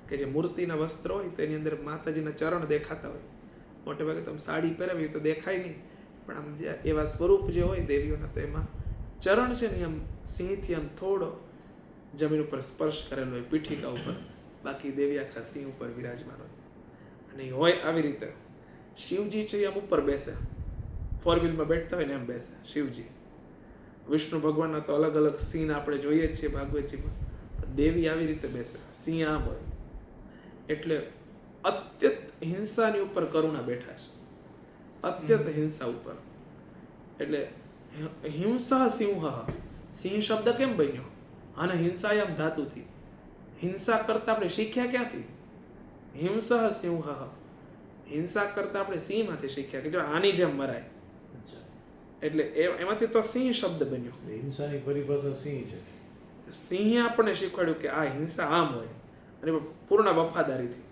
કે જે મૂર્તિના વસ્ત્ર હોય તો એની અંદર માતાજીના ચરણ દેખાતા હોય. મોટે ભાગે તમે સાડી પહેરાવી તો દેખાય નહીં, પણ આમ જે એવા સ્વરૂપ જે હોય દેવીઓના તો એમાં ચરણ છે ને આમ સિંહથી આમ થોડો જમીન ઉપર સ્પર્શ કરેલો હોય પીઠિકા ઉપર, બાકી દેવી આખા સિંહ ઉપર વિરાજમાન હોય. અને હોય આવી રીતે શિવજી છે એ આમ ઉપર બેસે, 4 વ્હીલમાં બેઠતા હોય ને એમ બેસે શિવજી. વિષ્ણુ ભગવાનના તો અલગ અલગ સીન આપણે જોઈએ જ છીએ ભાગવતજીમાં, દેવી આવી રીતે બેસે, સિંહ આમ હોય. એટલે અત્યંત હિંસાની ઉપર કરુણા બેઠા છે, અત્યંત હિંસા ઉપર. એટલે હિંસા સિંહ, સિંહ શબ્દ કેમ બન્યો? અને હિંસાયામ ધાતુથી. હિંસા કરતા આપણે શીખ્યા ક્યાંથી? હિંસા સિંહ, હિંસા કરતા આપણે સિંહમાંથી શીખ્યા કે જો આની જેમ મરાય. એટલે એમાંથી તો સિંહ શબ્દ બન્યો. હિંસાની પરિભાષા સિંહ છે. સિંહે આપણને શીખવાડ્યું કે આ હિંસા આમ હોય, અને પૂર્ણ વફાદારીથી.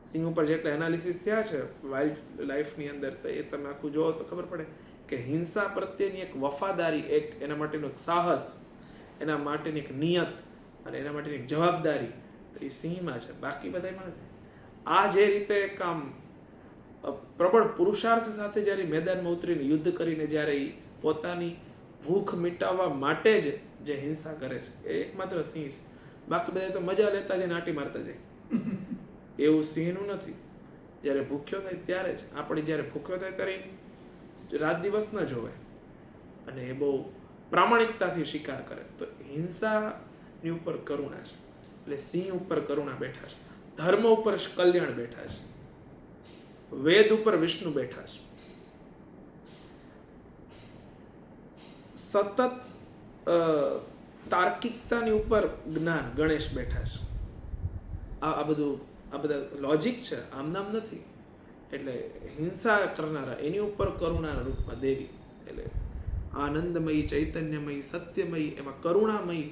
સિંહ ઉપર જેટલા એનાલિસિસ થયા છે વાઇલ્ડ લાઈફની અંદર, તો એ તમે આખું જોવો તો ખબર પડે કે હિંસા પ્રત્યેની એક વફાદારી, એક એના માટેનું એક સાહસ, એના માટેની એક નિયત અને એના માટેની એક જવાબદારી એ સિંહમાં છે, બાકી બધામાં નથી. આ જે રીતે કામ પ્રબળ પુરુષાર્થ સાથે જ્યારે મેદાનમાં ઉતરીને યુદ્ધ કરીને જ્યારે એ પોતાની ભૂખ મિટાવવા માટે જ જે હિંસા કરે છે એ એકમાત્ર સિંહ છે. બાકી બધા તો મજા લેતા જાય, નાટી મારતા જાય. એવું સિંહનું નથી. જ્યારે ભૂખ્યો થાય ત્યારે જ, આપણે જ્યારે ભૂખ્યો થાય ત્યારે રાત દિવસ ન જોવે અને એ બહુ પ્રામાણિકતાથી શિકાર કરે. તો હિંસાની ઉપર કરુણા છે, એટલે સિંહ ઉપર કરુણા બેઠા છે, ધર્મ ઉપર કલ્યાણ બેઠા છે, વેદ ઉપર વિષ્ણુ બેઠા છે, સતત તાર્કિકતાની ઉપર જ્ઞાન ગણેશ બેઠા છે. આ બધા લોજિક છે, આમ નામ નથી. એટલે હિંસા કરનારા એની ઉપર કરુણાના રૂપમાં દેવી, એટલે આનંદમયી, ચૈતન્યમયી, સત્યમયી, એમાં કરુણામયી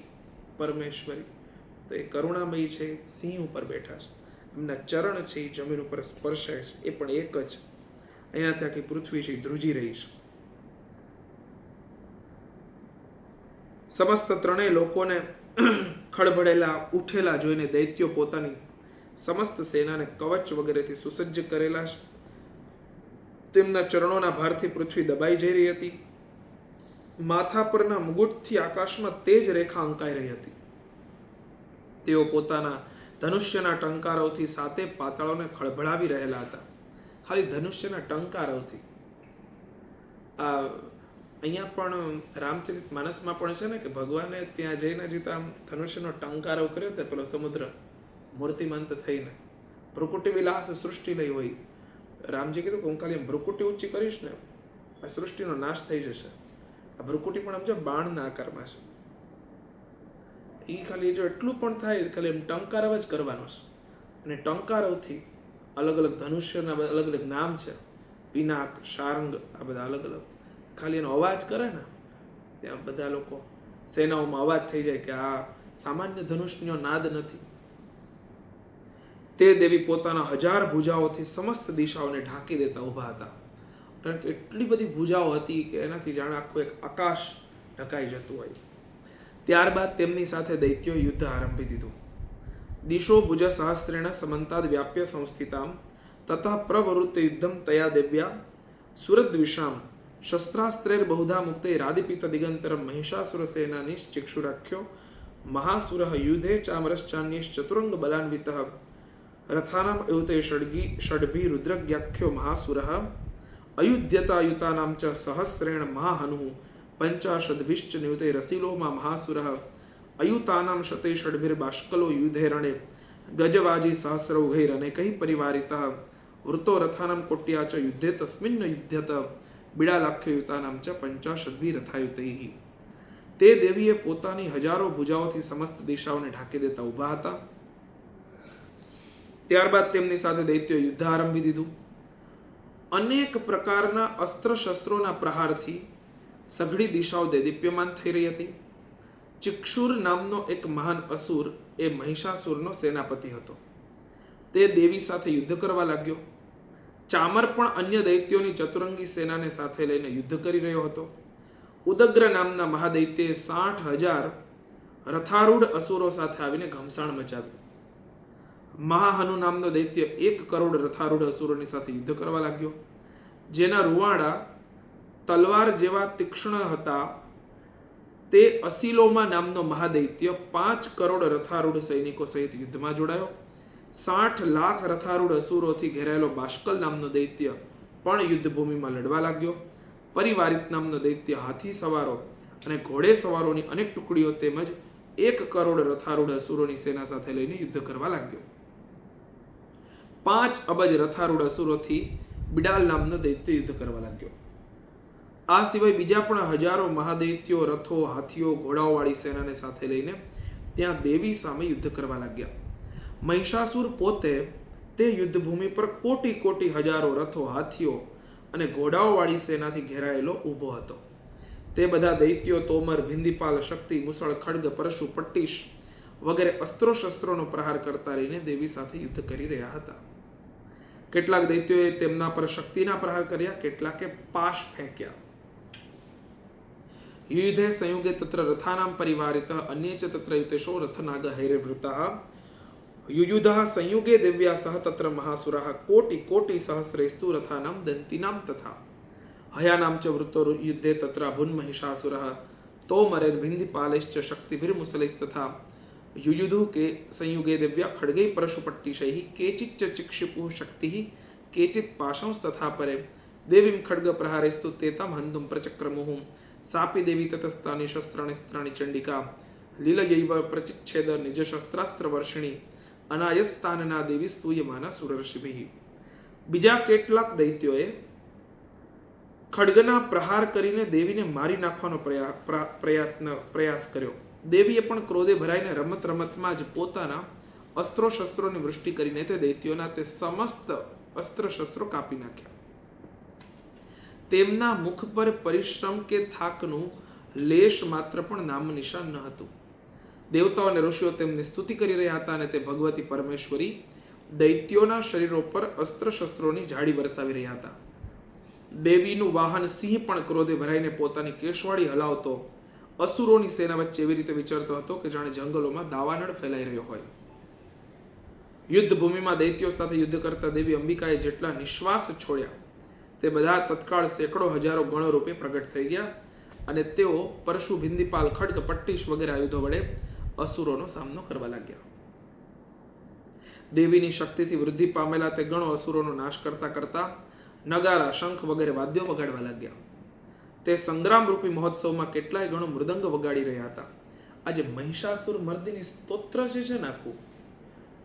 પરમેશ્વરી. તો એ કરુણામયી છે, સિંહ ઉપર બેઠા છે. એમના ચરણ છે એ જમીન ઉપર સ્પર્શે છે, એ પણ એક જ. અહીંયાથી આખી પૃથ્વી છે એ ધ્રુજી રહી છે. સમસ્ત ત્રણેય લોકોને ખળભળેલા ઉઠેલા જોઈને દૈત્યો પોતાની સમસ્ત સેનાને કવચ વગેરેથી સુસજ્જ કરેલા છે. તેમના ચરણોના ભારથી પૃથ્વી દબાઈ જઈ રહી હતી. માથા પરના મુગુટથી આકાશમાં તેજ રેખા અંકાઈ રહી હતી. તેઓ પોતાના ધનુષ્યના ટંકારોથી સાતે પાતાળોને ખળભળાવી રહેલા હતા. ખાલી ધનુષ્યના ટંકારોથી. આ અહીંયા પણ રામચરિત માનસમાં પણ છે ને કે ભગવાને ત્યાં જઈને જીતા આમ ધનુષ્યનો ટંકારો કર્યો તે પેલો સમુદ્ર મૂર્તિમંત થઈને ભ્રુકુટી વિલાસ સૃષ્ટિ લઈ હોય. રામજી કીધું કે હું ખાલી ભ્રુકુટી ઊંચી કરીશ ને આ સૃષ્ટિનો નાશ થઈ જશે. આ ભ્રુકુટી પણ સમજો બાણના આકારમાં છે. એ ખાલી જો એટલું પણ થાય ખાલી એમ ટંકારવ જ કરવાનો છે. અને ટંકારવથી અલગ અલગ ધનુષ્યના અલગ અલગ નામ છે. પિનાક, શાર્ંગ, આ બધા અલગ અલગ. ખાલી એનો અવાજ કરે ને ત્યાં બધા લોકો સેનાઓમાં અવાજ થઈ જાય કે આ સામાન્ય ધનુષનો નાદ નથી. તે દેવી પોતાના 1000 ભુજાઓથી સમસ્ત દિશાઓને ઢાંકી દેતા ઊભા હતા. કારણ કે એટલી બધી ભુજાઓ હતી કે એનાથી જાણે આખું એક આકાશ ઢંકાઈ જતું હોય. ત્યારબાદ તેમની સાથે દૈત્યોએ યુદ્ધ આરંભી દીધું. દિશો ભુજ સહસ્રેણ સમંતાદ વ્યાપ્ય સંસ્થિતામ તથા પ્રવૃત્તિ યુદ્ધમ તયા દેવ્યા સુરદ્વિષામ શસ્ત્રાસ્ત્રેર બહુધા મુક્તે રાદિપિત દિગંતરમ મહિષાસુર સેનાનિશ ચિક્ષુરાખ્યો મહાસુરઃ યુધે ચામરશ્ચાન્યેશ ચતુરંગ બલાન્વિતઃ રથાનામ એવતે ષડભી રુદ્રજ્ઞાખ્યો મહાસુરઃ અયુધ્યતાયુતાનામ ચ સહસ્રેણ મહાહનુઃ પંચાશદ્ભિશ્ચ નિયુતે રસીલોમાં મહાસુરઃ અયુતાનામ શતે ષડભિર્બાષ્કલો યુધે રણે ગજવાજી સહસ્રૌઘૈર અનેકૈઃ પરિવારિતઃ વૃતો રથાનામ કોટ્યા ચ યુદ્ધે તસ્મિન્ન યુધ્યત બિડાલાખ્યયુતાનામ ચ પંચાશદ્ભિ રથાયુતૈઃ. તે દેવીએ પોતાની 1000 ભુજાઓથી સમસ્ત દિશાઓને ઢાંકી દેતા ઊભા હતા. ત્યારબાદ તેમની સાથે દૈત્યોએ યુદ્ધ આરંભી દીધું. અનેક પ્રકારના અસ્ત્ર શસ્ત્રોના પ્રહારથી સઘળી દિશાઓ દેદીપ્યમાન થઈ રહી હતી. ચિક્ષુર નામનો એક મહાન અસુર એ મહિષાસુરનો સેનાપતિ હતો. તે દેવી સાથે યુદ્ધ કરવા લાગ્યો. ચામર પણ અન્ય દૈત્યોની ચતુરંગી સેનાને સાથે લઈને યુદ્ધ કરી રહ્યો હતો. ઉદગ્ર નામના મહાદૈત્યએ 60,000 રથારૂઢ અસુરો સાથે આવીને ઘમસાણ મચાવ્યું. મહાહનુ નામનો દૈત્ય 1 કરોડ રથારૂઢ અસુરોની સાથે યુદ્ધ કરવા લાગ્યો. જેના રૂવાડા તલવાર જેવા તીક્ષ્ણ હતા. તે અસીલોમા નામનો મહાદૈત્ય 5 કરોડ રથારૂઢ સૈનિકો સહિત યુદ્ધમાં જોડાયો. 60 લાખ રથારૂઢ અસુરોથી ઘેરાયેલો બાષ્કલ નામનો દૈત્ય પણ યુદ્ધભૂમિમાં લડવા લાગ્યો. પરિવારિત નામનો દૈત્ય હાથી સવારો અને ઘોડે સવારોની અનેક ટુકડીઓ તેમજ 1 કરોડ રથારૂઢ અસુરોની સેના સાથે લઈને યુદ્ધ કરવા લાગ્યો. 5 અબજ રથારૂઢ અસુરોથી બિડાલ નામનો દૈત્ય યુદ્ધ કરવા લાગ્યો. આ સિવાય બીજા પણ હજારો મહાદૈત્યો રથો, હાથીઓ, ઘોડાઓવાળી સેનાને સાથે લઈને ત્યાં દેવી સામે યુદ્ધ કરવા લાગ્યા. મહિષાસુર પોતે તે યુદ્ધભૂમિ પર કોટી કોટી હજારો રથો, હાથીઓ અને ઘોડાઓવાળી સેનાથી ઘેરાયેલો ઊભો હતો. તે બધા દૈત્યો તોમર, ભિંદીપાલ, શક્તિ, મુસળ, ખડગ, પરશુ, પટ્ટીશ વગેરે અસ્ત્રો શસ્ત્રોનો પ્રહાર કરતા રહીને દેવી સાથે યુદ્ધ કરી રહ્યા હતા. કેટલાક દૈત્યોએ તેમના પર શક્તિના પ્રહાર કર્યા, કેટલાકે પાશ ફેંક્યા. યુધે સંયુગે તત્ર રથાનામ પરિવારિતઃ અન્ય ચ તત્ર યુતેશો રથનાગ હૈરવૃતઃ યુયુધઃ સંયુગે દિવ્યા સહ તત્ર મહાસુરઃ કોટિ કોટિ સહસ્રેસ્તુ રથાનામ દંતિનામ તથા હયાનામ ચ વૃતો યુદ્ધે તત્ર અભુન મહિષાસુરઃ તોમરૈર્ભિન્દિપાલૈશ્ચ શક્તિભિર્મુસલૈस्तथा યુયુધુ કે સંયુગે દિવ્યા ખડગૈ પરશુપટ્ટિશૈઃ કેચિચ્ચ ચિક્ષિપુઃ શક્તિઃ કેચિત પાશંસ્તથા પરે દેવીમ ખડગ પ્રહારેસ્તુ તેતામ હંતુમ પ્રચક્રમુઃ સાપી દેવી તતસ્તાની શસ્ત્રાણી સ્ત્રાણી ચંડિકા લીલયૈવ પ્રચિચ્છેદ નિજ શસ્ત્રાસ્ત્ર વર્ષિણી અનાયસ્તાનના દેવી સ્તુયમાના સુરર્ષિભિઃ. બીજા કેટલાક દૈત્યોએ ખડગના પ્રહાર કરીને દેવીને મારી નાખવાનો પ્રયાસ કર્યો. દેવીએ પણ ક્રોધે ભરાઈને રમત રમતમાં જ પોતાના અસ્ત્રો શસ્ત્રોની વૃષ્ટિ કરીને તે દૈત્યોના તે સમસ્ત અસ્ત્ર શસ્ત્રો કાપી નાખ્યા. તેમના મુખ પર પરિશ્રમ કે થાકનું લેશ માત્ર પણ નામ નિશાન ન હતું. દેવતાઓ અને ઋષિઓ તેમની સ્તુતિ કરી રહ્યા હતા અને તે ભગવતી પરમેશ્વરી દૈત્યોના શરીરો પર અસ્ત્ર શસ્ત્રોની ઝાડી વરસાવી રહ્યા હતા. દેવીનું વાહન સિંહ પણ ક્રોધે ભરાઈને પોતાની કેશવાળી હલાવતો અસુરોની સેના વચ્ચે એવી રીતે વિચરતો હતો કે જાણે જંગલોમાં દાવાનળ ફેલાઈ રહ્યો હોય. યુદ્ધ ભૂમિમાં દૈત્યો સાથે યુદ્ધ કરતા દેવી અંબિકાએ જેટલા નિશ્વાસ છોડ્યા તે બધા તત્કાળ સેંકડો હજારો ગણો રૂપે પ્રગટ થઈ ગયા અને તેઓ પરશુ, ભિંદીપાલ, ખડગ, પટ્ટીશ વગેરે આયુધો વડે અસુરોનો સામનો કરવા લાગ્યા. દેવીની શક્તિથી વૃદ્ધિ પામેલા તે ગણો અસુરોનો નાશ કરતા કરતા નગારા, શંખ વગેરે વાદ્યો વગાડવા લાગ્યા. તે સંગ્રામ રૂપી મહોત્સવમાં કેટલાય ગણો મૃદંગ વગાડી રહ્યા હતા. આજે મહિષાસુર મર્દિની સ્તોત્ર જે છે ને આખું,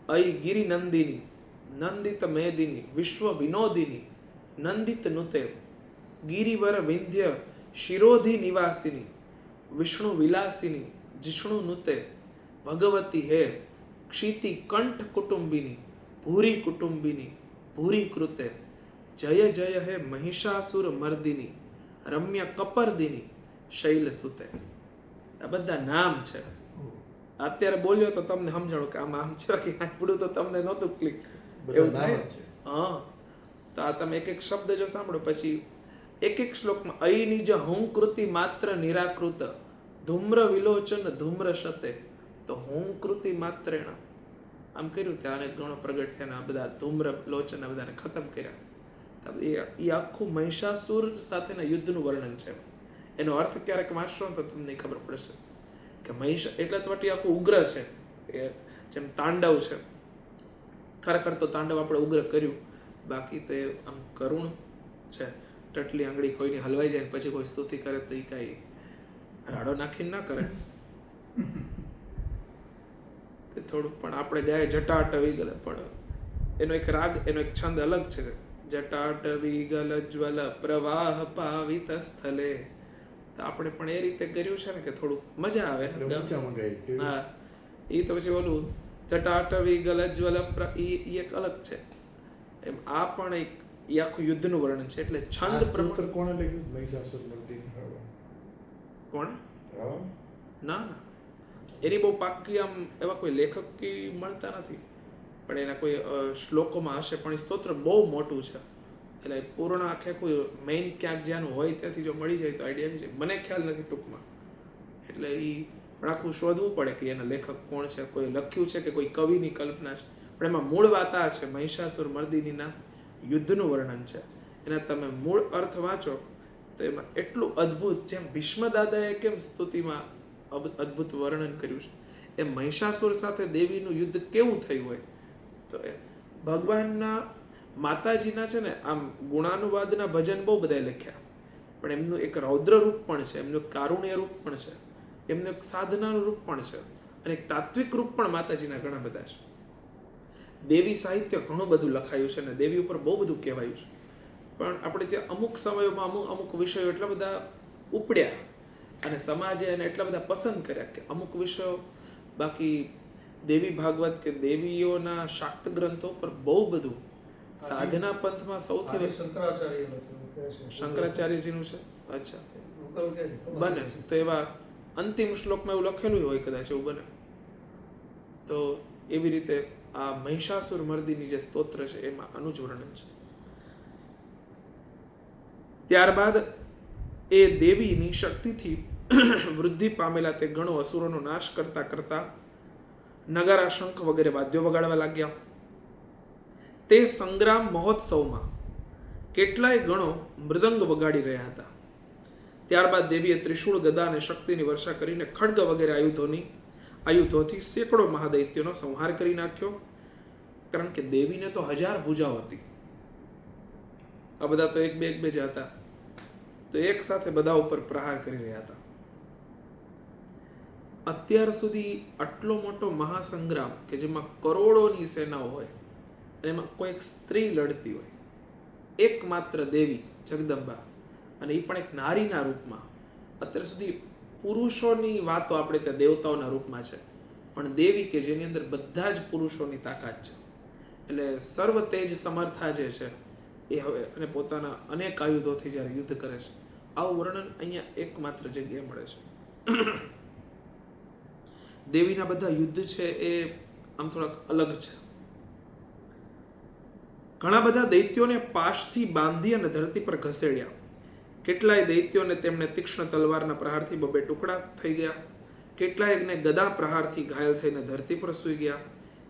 અય ગિરી નંદિની, નંદિત મેદિની, વિશ્વ વિનોદિની, નંદિત નુતે, ગિરિવર વિંધ્ય શિરોધી નિવાસિની, વિષ્ણુ વિલાસિની, જિષ્ણુ નુતે, ભગવતી હે, ક્ષિતિ કંઠ કુટુંબિની, ભૂરી કુટુંબિની, ભૂરી કૃતે, જય જય હે મહિષાસુર મર્દિની, રમ્ય કપરદિની, શૈલ સુતે. આ બધા નામ છે. અત્યારે બોલ્યો તો તમને સમજાણું કે આમ આમ છે કે આપણું તો તમને નહોતું ક્લિક એવું થાય છે. હા, તો આ તમે એક એક શબ્દ જો સાંભળો પછી એક એક શ્લોકમાં અય નિજ હુંકૃતિ માત્ર નિરાકૃત ધૂમ્ર વિલોચન ધૂમ્ર શતે, તો હુંકૃતિ માત્રેણ આમ કર્યું ત્યાં અનેક ગણો પ્રગટ થયા આ બધા ધૂમ્ર લોચન બધાને ખતમ કર્યા. એ આખું મહિષાસુર સાથેના યુદ્ધનું વર્ણન છે. એનો અર્થ ક્યારેક વાંચશો ને તો તમને ખબર પડશે કે મહિષ એટલે તો આખું ઉગ્ર છે, એ જેમ તાંડવ છે. ખરેખર તો તાંડવ આપણે ઉગ્ર કર્યું, બાકી તે આમ કરુણ છે. ટટલી આંગળી કોઈની હલવાઈ જાય પછી કોઈ સ્તુતિ કરે તો એ કાંઈ રાડો નાખીને ના કરે. તે થોડુંક પણ આપણે ગાય જટાટવી ગલ, પણ એનો એક રાગ, એનો એક છંદ અલગ છે. જટાટવી ગલ જ્વલ પ્રવાહ પાવિત સ્થલે. તો આપણે પણ એ રીતે કર્યું છે ને કે થોડુંક મજા આવે. હા, એ તો પછી ઓલું જટાટવી ગલ જ્વલ એ એક અલગ છે. એમ આ પણ એક એ આખું યુદ્ધનું વર્ણન છે. એટલે છંદ પ્રમાણે કોણે લખ્યું મહિષાસુર મર્દિની? કોણ? ના, એની બહુ પાક્કી આમ એવા કોઈ લેખક મળતા નથી, પણ એના કોઈ શ્લોકોમાં હશે. પણ એ સ્તોત્ર બહુ મોટું છે, એટલે પૂર્ણ આખે કોઈ મેઇન ક્યાંક જ્યાંનું હોય ત્યાંથી જો મળી જાય તો આઈડિયા આવી જાય. મને ખ્યાલ નથી ટૂંકમાં, એટલે એ પણ આખું શોધવું પડે કે એના લેખક કોણ છે, કોઈ લખ્યું છે કે કોઈ કવિની કલ્પના છે. પણ એમાં મૂળ વાત આ છે, મહિષાસુર મર્દિનીના યુદ્ધનું વર્ણન છે. એના તમે મૂળ અર્થ વાંચો તો એમાં એટલું અદ્ભુત, જેમ ભીષ્મ દાદાએ કેમ સ્તુતિમાં અદ્ભુત વર્ણન કર્યું છે, એ મહિષાસુર સાથે દેવીનું યુદ્ધ કેવું થયું હોય. તો એ ભગવાનના માતાજીના છે ને આમ ગુણાનુવાદના ભજન બહુ બધા લખ્યા, પણ એમનું એક રૌદ્ર રૂપ પણ છે, એમનું કારુણ્ય રૂપ પણ છે, એમનું એક સાધનાનું રૂપ પણ છે, અને એક તાત્વિક રૂપ પણ માતાજીના ઘણા બધા છે. દેવી સાહિત્ય ઘણું બધું લખાયું છે અને દેવી ઉપર બહુ બધું કહેવાયું છે. પણ આપણે ત્યાં અમુક સમયોમાં અમુક વિષયો એટલા બધા ઉપડ્યા અને સમાજે એને એટલા બધા પસંદ કર્યા કે અમુક વિષયો, બાકી દેવી ભાગવત કે દેવીઓના શાક્ત ગ્રંથો પર બહુ બધું સાધના પંથમાં સૌથી શંકરાચાર્યજીનું છે. અચ્છા, બને તો એવા અંતિમ શ્લોકમાં એવું લખેલું હોય કદાચ, એવું બને. તો એવી રીતે આ મહિષાસુર મર્દિની જે સ્તોત્ર છે એમાં આનું જ વર્ણન છે. ત્યારબાદ એ દેવીની શક્તિથી વૃદ્ધિ પામેલા તે ગણો અસુરોનો નાશ કરતા કરતા નગારા, શંખ વગેરે વાદ્યો વગાડવા લાગ્યા. તે સંગ્રામ મહોત્સવમાં કેટલાય ગણો મૃદંગ વગાડી રહ્યા હતા. ત્યારબાદ દેવીએ ત્રિશૂળ, ગદા અને શક્તિની વર્ષા કરીને ખડગ વગેરે આયુધોથી સેંકડો મહાદૈત્યોનો સંહાર કરી નાખ્યો. કારણ કે દેવીને તો 1000 ભુજાઓ હતી, આ બધા તો એક બે જ હતા, તો એક સાથે બધા ઉપર પ્રહાર કરી રહ્યા હતા. અત્યાર સુધી આટલો મોટો મહાસંગ્રામ કે જેમાં કરોડોની સેનાઓ હોય અને એમાં કોઈક સ્ત્રી લડતી હોય, એકમાત્ર દેવી જગદંબા, અને એ પણ એક નારીના રૂપમાં. અત્યાર સુધી પુરુષોની વાતો આપણે ત્યાં દેવતાઓના રૂપમાં છે, પણ દેવી કે જેની અંદર બધા જ પુરુષોની તાકાત છે, એટલે સર્વ તેજ સમર્થા જે છે એ હવે અને પોતાના અનેક આયુધોથી જ્યારે યુદ્ધ કરે છે, આવું વર્ણન અહીંયા એકમાત્ર જગ્યાએ મળે છે. દેવીના બધા યુદ્ધ છે એ આમ થોડાક અલગ છે. ઘણા બધા દૈત્યોને પાશથી બાંધી અને ધરતી પર ઘસેડ્યા. કેટલાય દૈત્યોને તેમણે તીક્ષ્ણ તલવારના પ્રહારથી બબે ટુકડા થઈ ગયા. કેટલાયને ગદા પ્રહારથી ઘાયલ થઈને ધરતી પર સૂઈ ગયા.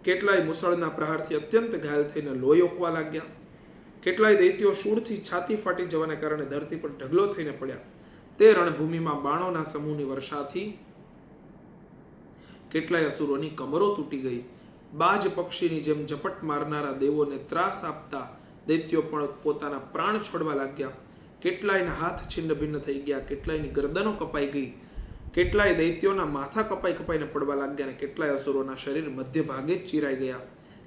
કેટલાય મુસળના પ્રહારથી અત્યંત ઘાયલ થઈને લોહી ઓકવા લાગ્યા. કેટલાય દૈત્યો શૂળથી છાતી ફાટી જવાને કારણે ધરતી પર ઢગલો થઈને પડ્યા. તે રણભૂમિમાં બાણોના સમૂહની વર્ષાથી કેટલાય અસુરોની કમરો તૂટી ગઈ. બાજ પક્ષીની જેમ ઝપટ મારનારા દેવોને ત્રાસ આપતા દૈત્યો પણ પોતાના પ્રાણ છોડવા લાગ્યા. કેટલાયના હાથ છિન્ન ભિન્ન થઈ ગયા. કેટલાયની ગરદનો કપાઈ ગઈ. કેટલાય દૈત્યોના માથા કપાઈને પડવા લાગ્યા અને કેટલાય અસુરોના શરીર મધ્ય ભાગે જ ચીરાઈ ગયા.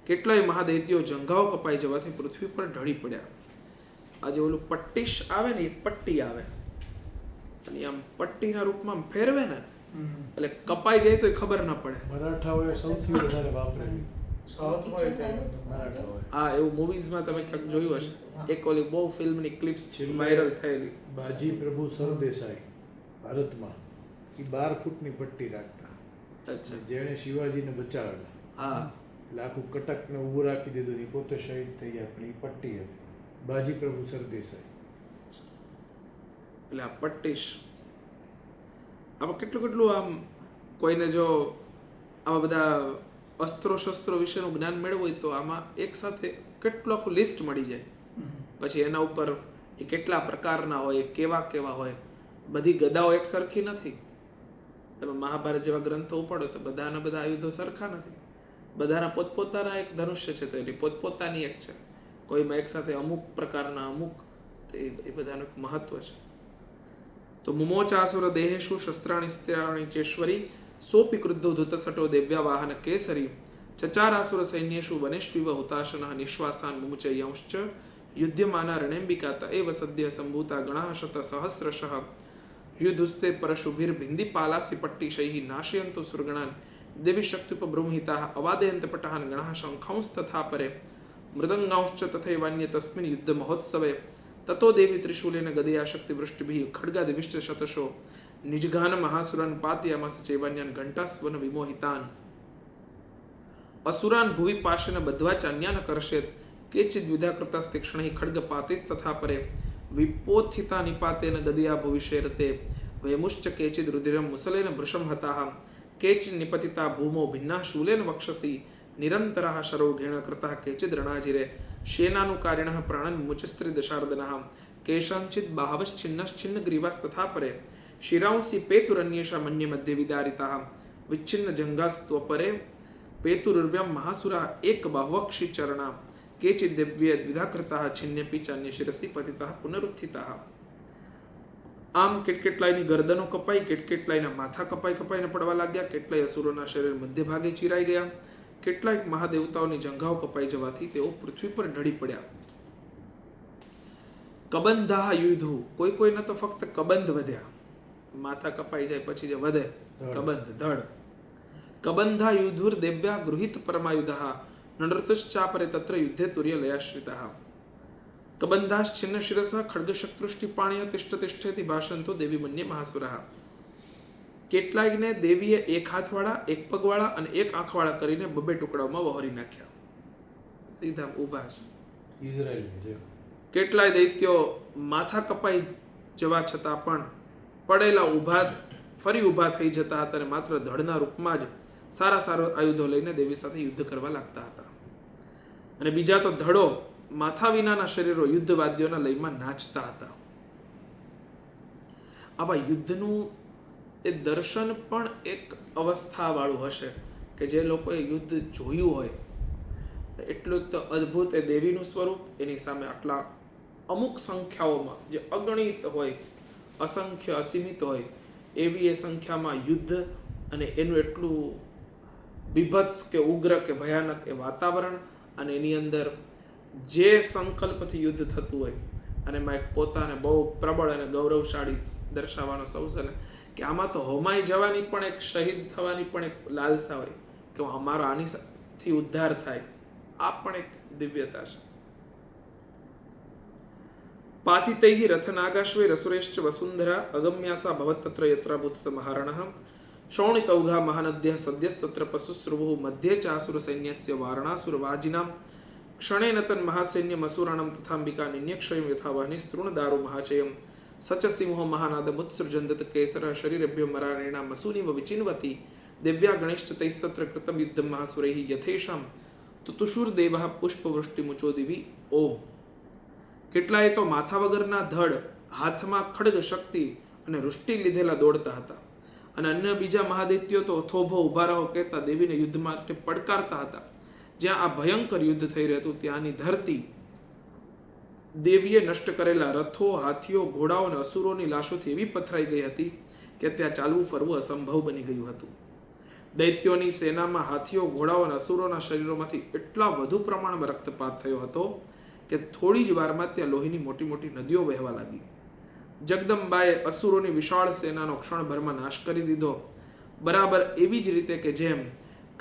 કેટલાય મહાદૈત્યો જંઘાઓ કપાઈ જવાથી પૃથ્વી પર ઢળી પડ્યા. આજે ઓલું પટ્ટીશ આવે ને, એક પટ્ટી આવે અને આમ પટ્ટીના રૂપમાં ફેરવે ને એટલે કપાઈ જાય તો ખબર ના પડે. મરાઠાઓએ સૌથી વધારે વાપરેલી. હા, એવું મૂવીઝમાં તમે ક્યાંક જોયું હશે. એક ઓલી બહુ ફિલ્મની ક્લિપ્સ વાયરલ થયેલી. બાજી પ્રભુ સરદેસાઈ ભારતમાં એ 12 ફૂટની પટ્ટી રાખતા. અચ્છા. જેણે શિવાજીને બચાવેલા. હા, એટલે આખું કટકને ઊભું રાખી દીધું. એ પોતે શહીદ થઈ ગયા પણ એ પટ્ટી હતી. બાજી પ્રભુ સરદેસાઈ. એટલે આ પટ્ટીશ આમાં કેટલું આમ કોઈને જો આવા બધા અસ્ત્રો શસ્ત્રો વિશેનું જ્ઞાન મેળવવું હોય તો આમાં એક સાથે કેટલું આખું લિસ્ટ મળી જાય. પછી એના ઉપર એ કેટલા પ્રકારના હોય, કેવા કેવા હોય. બધી ગદાઓ એક સરખી નથી. તમે મહાભારત જેવા ગ્રંથો ઉપાડો તો બધાના બધા આયુધો સરખા નથી. બધાના પોતપોતાના એક ધનુષ્ય છે તો એની પોતપોતાની એક છે. કોઈમાં એક સાથે અમુક પ્રકારના અમુક એ બધાનું એક મહત્વ છે. તો મુમોચાસુર દેહેશુ શસ્ત્રાણી સ્ત્રાણી ચેશ્વરી સોપી ક્રુદ્ધો ધૃતસટો દેવ્યાવાહન કેસરી ચચારાસુર સૈન્યેશુ વનેષ્વિવ હુતાશનઃ નિશ્વાસાન મુમુચયંશ્ચ યુદ્ધમાના રણેમ્બિકાત એવ સદ્ય સંભૂતા ગણાઃ શત સહસ્રશઃ યુધુસ્તે પરશુભિર ભિંદીપાલાસી પટ્ટીશૈઃ નાશયન્તુ સુરગણાન દેવી શક્ત્યુપબૃંહિતાઃ અવાદયંત પટહાન ગણાઃ શંખાંસ્તથા પરે મૃદંગાંશ્ચ તથૈવાન્ય તસ્મિन् યુદ્ધ મહોત્સવે તતો દેવી ત્રિશૂલેન ગદયા શક્તિવૃષ્ટિભિઃ ખડ્ગાદિવિશ્ચ શતશો નિજઘાન મહાસુરાન પાતયામાસ ચૈવાન્યાન ઘંટાસ્વન વિમોહિતાન અસુરાન ભુવિ પાશેન બદ્ધવા ચાન્યાન કરશેત કેચિદ વિધા કૃતાસ્તિક્ષણૈ ખડ્ગ પાતિસ્તથા પરે વિપોથિતા નિપાતેન ગદયા ભુવિશેરતે વયમુશ્ચ કેચિદ રુધિરમ મુસલેન ભૃશમ હતાઃ કેચિદ નિપતિતા ભૂમો ભિન્નાઃ શૂલેન વક્ષસી નિરંતરઃ શરૌઘેણ કૃતઃ કેચિદ રણાજીરે શેનાનુકારિણઃ પ્રાણન મુચસ્ત્રી દશાર્દનઃ કેશાંચિદ બાહવશ્છિન્નશ્છિન્ન ગ્રીવાસ્તથા પરે શિરાંસી પેતુરન્યેષા મન્ય મધ્ય વિદારિતાઃ વિચ્છિન્ન જંઘાસ્ત્વપરે પેતુરુર્વ્યમ મહાસુરા એક બાહવક્ષી ચરણા કેચિદ દિવ્ય દ્વિધાકૃતાઃ છિન્ન્યપી ચાન્ય શિરસી પતિતાઃ પુનરુત્થિતાઃ. આમ કેટલાયની ગરદનો કપાઈ, કેટલાયના માથા કપાઈને પડવા લાગ્યા. કેટલાય અસુરોના શરીર મધ્ય ભાગે ચીરાઈ ગયા. કેટલાક મહાદેવતાઓની જંઘાઓ કપાઈ જવાથી તેઓ પૃથ્વી પર ઢળી પડ્યા. કબંધાહ યુધુ, કોઈના તો ફક્ત કબંધ વધ્યા. માથા કપાઈ જાય પછી જે વધે કબંધ, ધડ. કબંધા યુધુર દેવ્યા ગૃહિત પરમાયુધઃ નૃતુશ્ચાપરે તત્ર યુદ્ધે તુર્ય લયાશ્રિતઃ કબંધાશ્ચિન્ન શિરસઃ ખડ્ગશક્તૃષ્ટિ પાણ્ય તિષ્ઠ તિષ્ઠેતિ ભાષંતો દેવી મન્ય મહાસુરઃ. કેટલાયને દેવીએ એક હાથવાળા, એક પગવાળા અને એક આંખવાળા કરીને બબે ટુકડાઓમાં વહોરી નાખ્યા. સીધા ઊભા છે. કેટલાય દૈત્યો માથા કપાઈ જવા છતાં પણ પડેલા ફરી ઊભા થઈ જતા હતા અને માત્ર ધડના રૂપમાં જ સારા આયુધો લઈને દેવી સાથે યુદ્ધ કરવા લાગતા હતા. અને બીજા તો ધડો માથા વિનાના શરીરો યુદ્ધવાદ્યોના લયમાં નાચતા હતા. આવા યુદ્ધનું એ દર્શન પણ એક અવસ્થા વાળું હશે કે જે લોકોએ યુદ્ધ જોયું હોય. એટલું તો અદ્ભુત એ દેવીનું સ્વરૂપ, એની સામે આટલા અમુક સંખ્યાઓમાં જે અગણિત હોય, અસંખ્ય અસીમિત હોય એવી એ સંખ્યામાં યુદ્ધ અને એનું એટલું બીભત્સ કે ઉગ્ર કે ભયાનક એ વાતાવરણ અને એની અંદર જે સંકલ્પથી યુદ્ધ થતું હોય અને એમાં એક પોતાને બહુ પ્રબળ અને ગૌરવશાળી દર્શાવવાનો સૌ ને કે આમાં તો હોમાઈ જવાની પણ એક શહીદ થવાની પણ એક લાલસા હોય કે અમારો આનીથી ઉદ્ધાર થાય. આ પણ એક દિવ્યતા છે. પાતિતૈઃ રથનાગાશ્વે રસુરેશ્ચ વસુંધરા અગમ્યાસા ભવત્તત્ર યત્રાભૂત સમહારણઃ શૌણિતૌઘા મહાનદ્યઃ સદ્યસ્તત્ર પશુશ્રુવુઃ મધ્યે ચાસુર સૈન્યસ્ય વારણાસુર વાજિનાં ક્ષણે નતન મહાસૈન્ય મસુરાણમ તથાંબિકા નિન્યક્ષયમ યથાવહની સ્તૃણ દારૂ મહાચયમ સચ સિંહો મહાનાદ મુત્સૃજંદત કેસર શરીરભ્યો મરારેણા મસુનિવ વિચિન્વતી દિવ્યા ગણેશતૈસ્તત્ર કૃતમ યુદ્ધમ મહાસુરૈ યથેષામ તુતુષુર દેવઃ પુષ્પવૃષ્ટિમુચો દિવી ઓમ. કેટલાય તો માથા વગરના ધડ, હાથમાં ખડગ શક્તિ અને વૃષ્ટિ લીધેલા દોડતા હતા, અને અન્ય બીજા મહાદૈત્યો તો થોભો ઉભા રહો કહેતા દેવીને યુદ્ધ માટે પડકારતા હતા. જ્યાં આ ભયંકર યુદ્ધ થઈ રહ્યું હતું ત્યાંની ધરતી દેવીએ નષ્ટ કરેલા રથો, હાથીઓ, ઘોડાઓ અને અસુરોની લાશોથી એવી પથરાઈ ગઈ હતી કે ત્યાં ચાલવું ફરવું અસંભવ બની ગયું હતું. દૈત્યોની સેનામાં હાથીઓ, ઘોડાઓ અને અસુરોના શરીરોમાંથી એટલા વધુ પ્રમાણમાં રક્તપાત થયો હતો કે થોડી જ વારમાં ત્યાં લોહીની મોટી મોટી નદીઓ વહેવા લાગી. જગદંબાએ અસુરોની વિશાળ સેનાનો ક્ષણભરમાં નાશ કરી દીધો, બરાબર એવી જ રીતે કે જેમ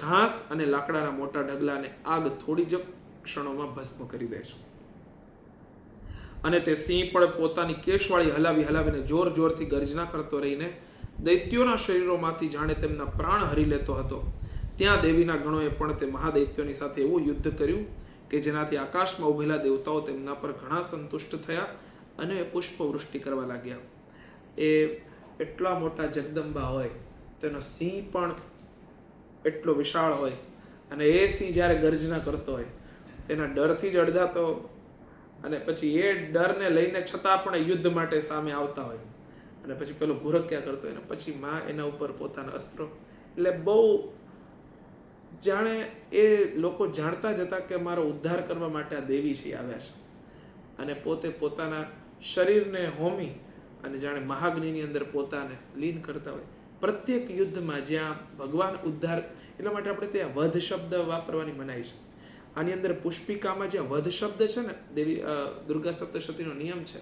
ઘાસ અને લાકડાના મોટા ઢગલાને આગ થોડી જ ક્ષણોમાં ભસ્મ કરી દે છે. અને તે સિંહ પણ પોતાની કેશવાળી હલાવીને જોર જોરથી ગર્જના કરતો રહીને દૈત્યોના શરીરોમાંથી જાણે તેમના પ્રાણ હરી લેતો હતો. ત્યાં દેવીના ગણોએ પણ તે મહાદૈત્યોની સાથે એવું યુદ્ધ કર્યું કે જેનાથી આકાશમાં ઉભેલા દેવતાઓ તેમના પર ઘણા સંતુષ્ટ થયા અને પુષ્પવૃષ્ટિ કરવા લાગ્યા. એ એટલા મોટા જગદંબા હોય, તેનો સિંહ પણ એટલો વિશાળ હોય, અને એ સિંહ જ્યારે ગર્જના કરતો હોય એના ડરથી જ અડધા તો, અને પછી એ ડરને લઈને છતાં પણ યુદ્ધ માટે સામે આવતા હોય, અને પછી પેલો ઘુરક્યા કરતો હોય, અને પછી માં એના ઉપર પોતાના અસ્ત્રો, એટલે બહુ જાણે એ લોકો જાણતા જ હતા કે મારો ઉદ્ધાર કરવા માટે આ દેવી છે આવ્યા છે, અને પોતે પોતાના શરીરને હોમી અને જાણે મહાગ્નિની અંદર પોતાને લીન કરતા હોય. પ્રત્યેક યુદ્ધમાં જ્યાં ભગવાન ઉદ્ધાર, એટલા માટે આપણે ત્યાં વધ શબ્દ વાપરવાની મનાઈ છે. આની અંદર પુષ્પિકામાં જ્યાં વધ શબ્દ છે ને, દેવી દુર્ગા સપ્તશતીનો નિયમ છે,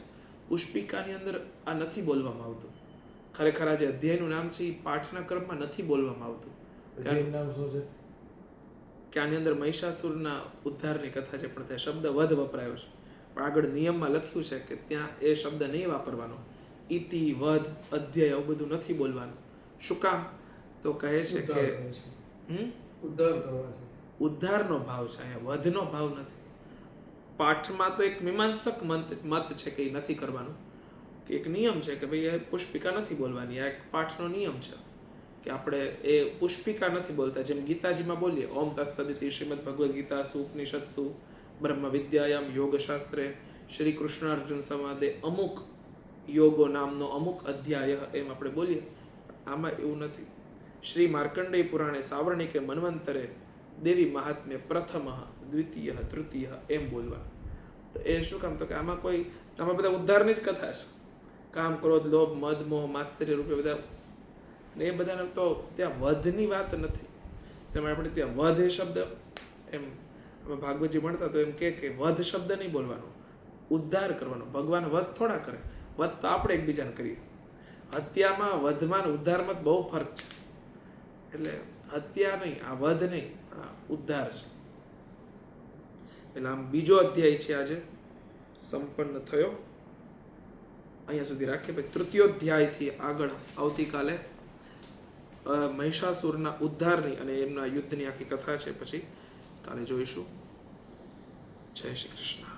પુષ્પિકાની અંદર આ નથી બોલવામાં આવતું. ખરેખર આ જે અધ્યાયનું નામ છે એ પાઠના ક્રમમાં નથી બોલવામાં આવતું. નામ શું છે? કે આની અંદર મહિષાસુરના ઉદ્ધારની કથા છે, પણ ત્યાં શબ્દ વધ વપરાયો છે. પણ આગળ નિયમમાં લખ્યું છે કે ત્યાં એ શબ્દ નહીં વાપરવાનો. ઇતિ, વધ, અધ્યાય આવું બધું નથી બોલવાનું. શું કામ? તો કહે છે કે ઉદ્ધારનો ભાવ છે, અહીંયા વધનો ભાવ નથી. પાઠમાં તો એક મીમાંસક મત છે કે એ નથી કરવાનું, કે એક નિયમ છે કે ભાઈ એ પુષ્પિકા નથી બોલવાની. આ એક પાઠનો નિયમ છે કે આપણે એ પુષ્પિકા નથી બોલતા. જેમ ગીતાજીમાં બોલીએ ઓમ તત્સદિતિ શ્રીમદ ભગવદ્ ગીતાસુ ઉપનિષદસુ બ્રહ્મ વિદ્યાયામ યોગશાસ્ત્રે શ્રી કૃષ્ણાર્જુન સંવાદે અમુક યોગો નામનો અમુક અધ્યાય, એમ આપણે બોલીએ. આમાં એવું નથી. શ્રી માર્કંડેય પુરાણે સાવર્ણિકે મન્વંતરે દેવી મહાત્મ્ય પ્રથમ, દ્વિતીય, તૃતીય એમ બોલવા. તો એ શું કામ? તો કે આમાં બધા ઉદ્ધારની જ કથા છે. કામ, ક્રોધ, લોભ, મદ, મોહ, માત્સર્ય રૂપે બધા, ને એ બધાને તો ત્યાં વધની વાત નથી. તેમાં આપણે ત્યાં વધ એ શબ્દ, એમ ભાગવતજી ભણતા તો એમ કે વધ શબ્દ નહીં બોલવાનો, ઉદ્ધાર કરવાનો. ભગવાન વધ થોડા કરે, વધ તો આપણે એકબીજાને કરીએ. હત્યામાં, વધમાં, ઉદ્ધારમાં બહુ ફરક છે. એટલે હત્યા નહીં, આ વધ નહીં, આ ઉદ્ધાર છે. એટલે આમ બીજો અધ્યાય છે આજે સંપન્ન થયો. અહીંયા સુધી રાખીએ. પછી તૃતીયોધ્યાયથી આગળ આવતીકાલે મહિષાસુરના ઉદ્ધારની અને એમના યુદ્ધની આખી કથા છે. પછી કાલે જોઈશું. જય શ્રી કૃષ્ણ.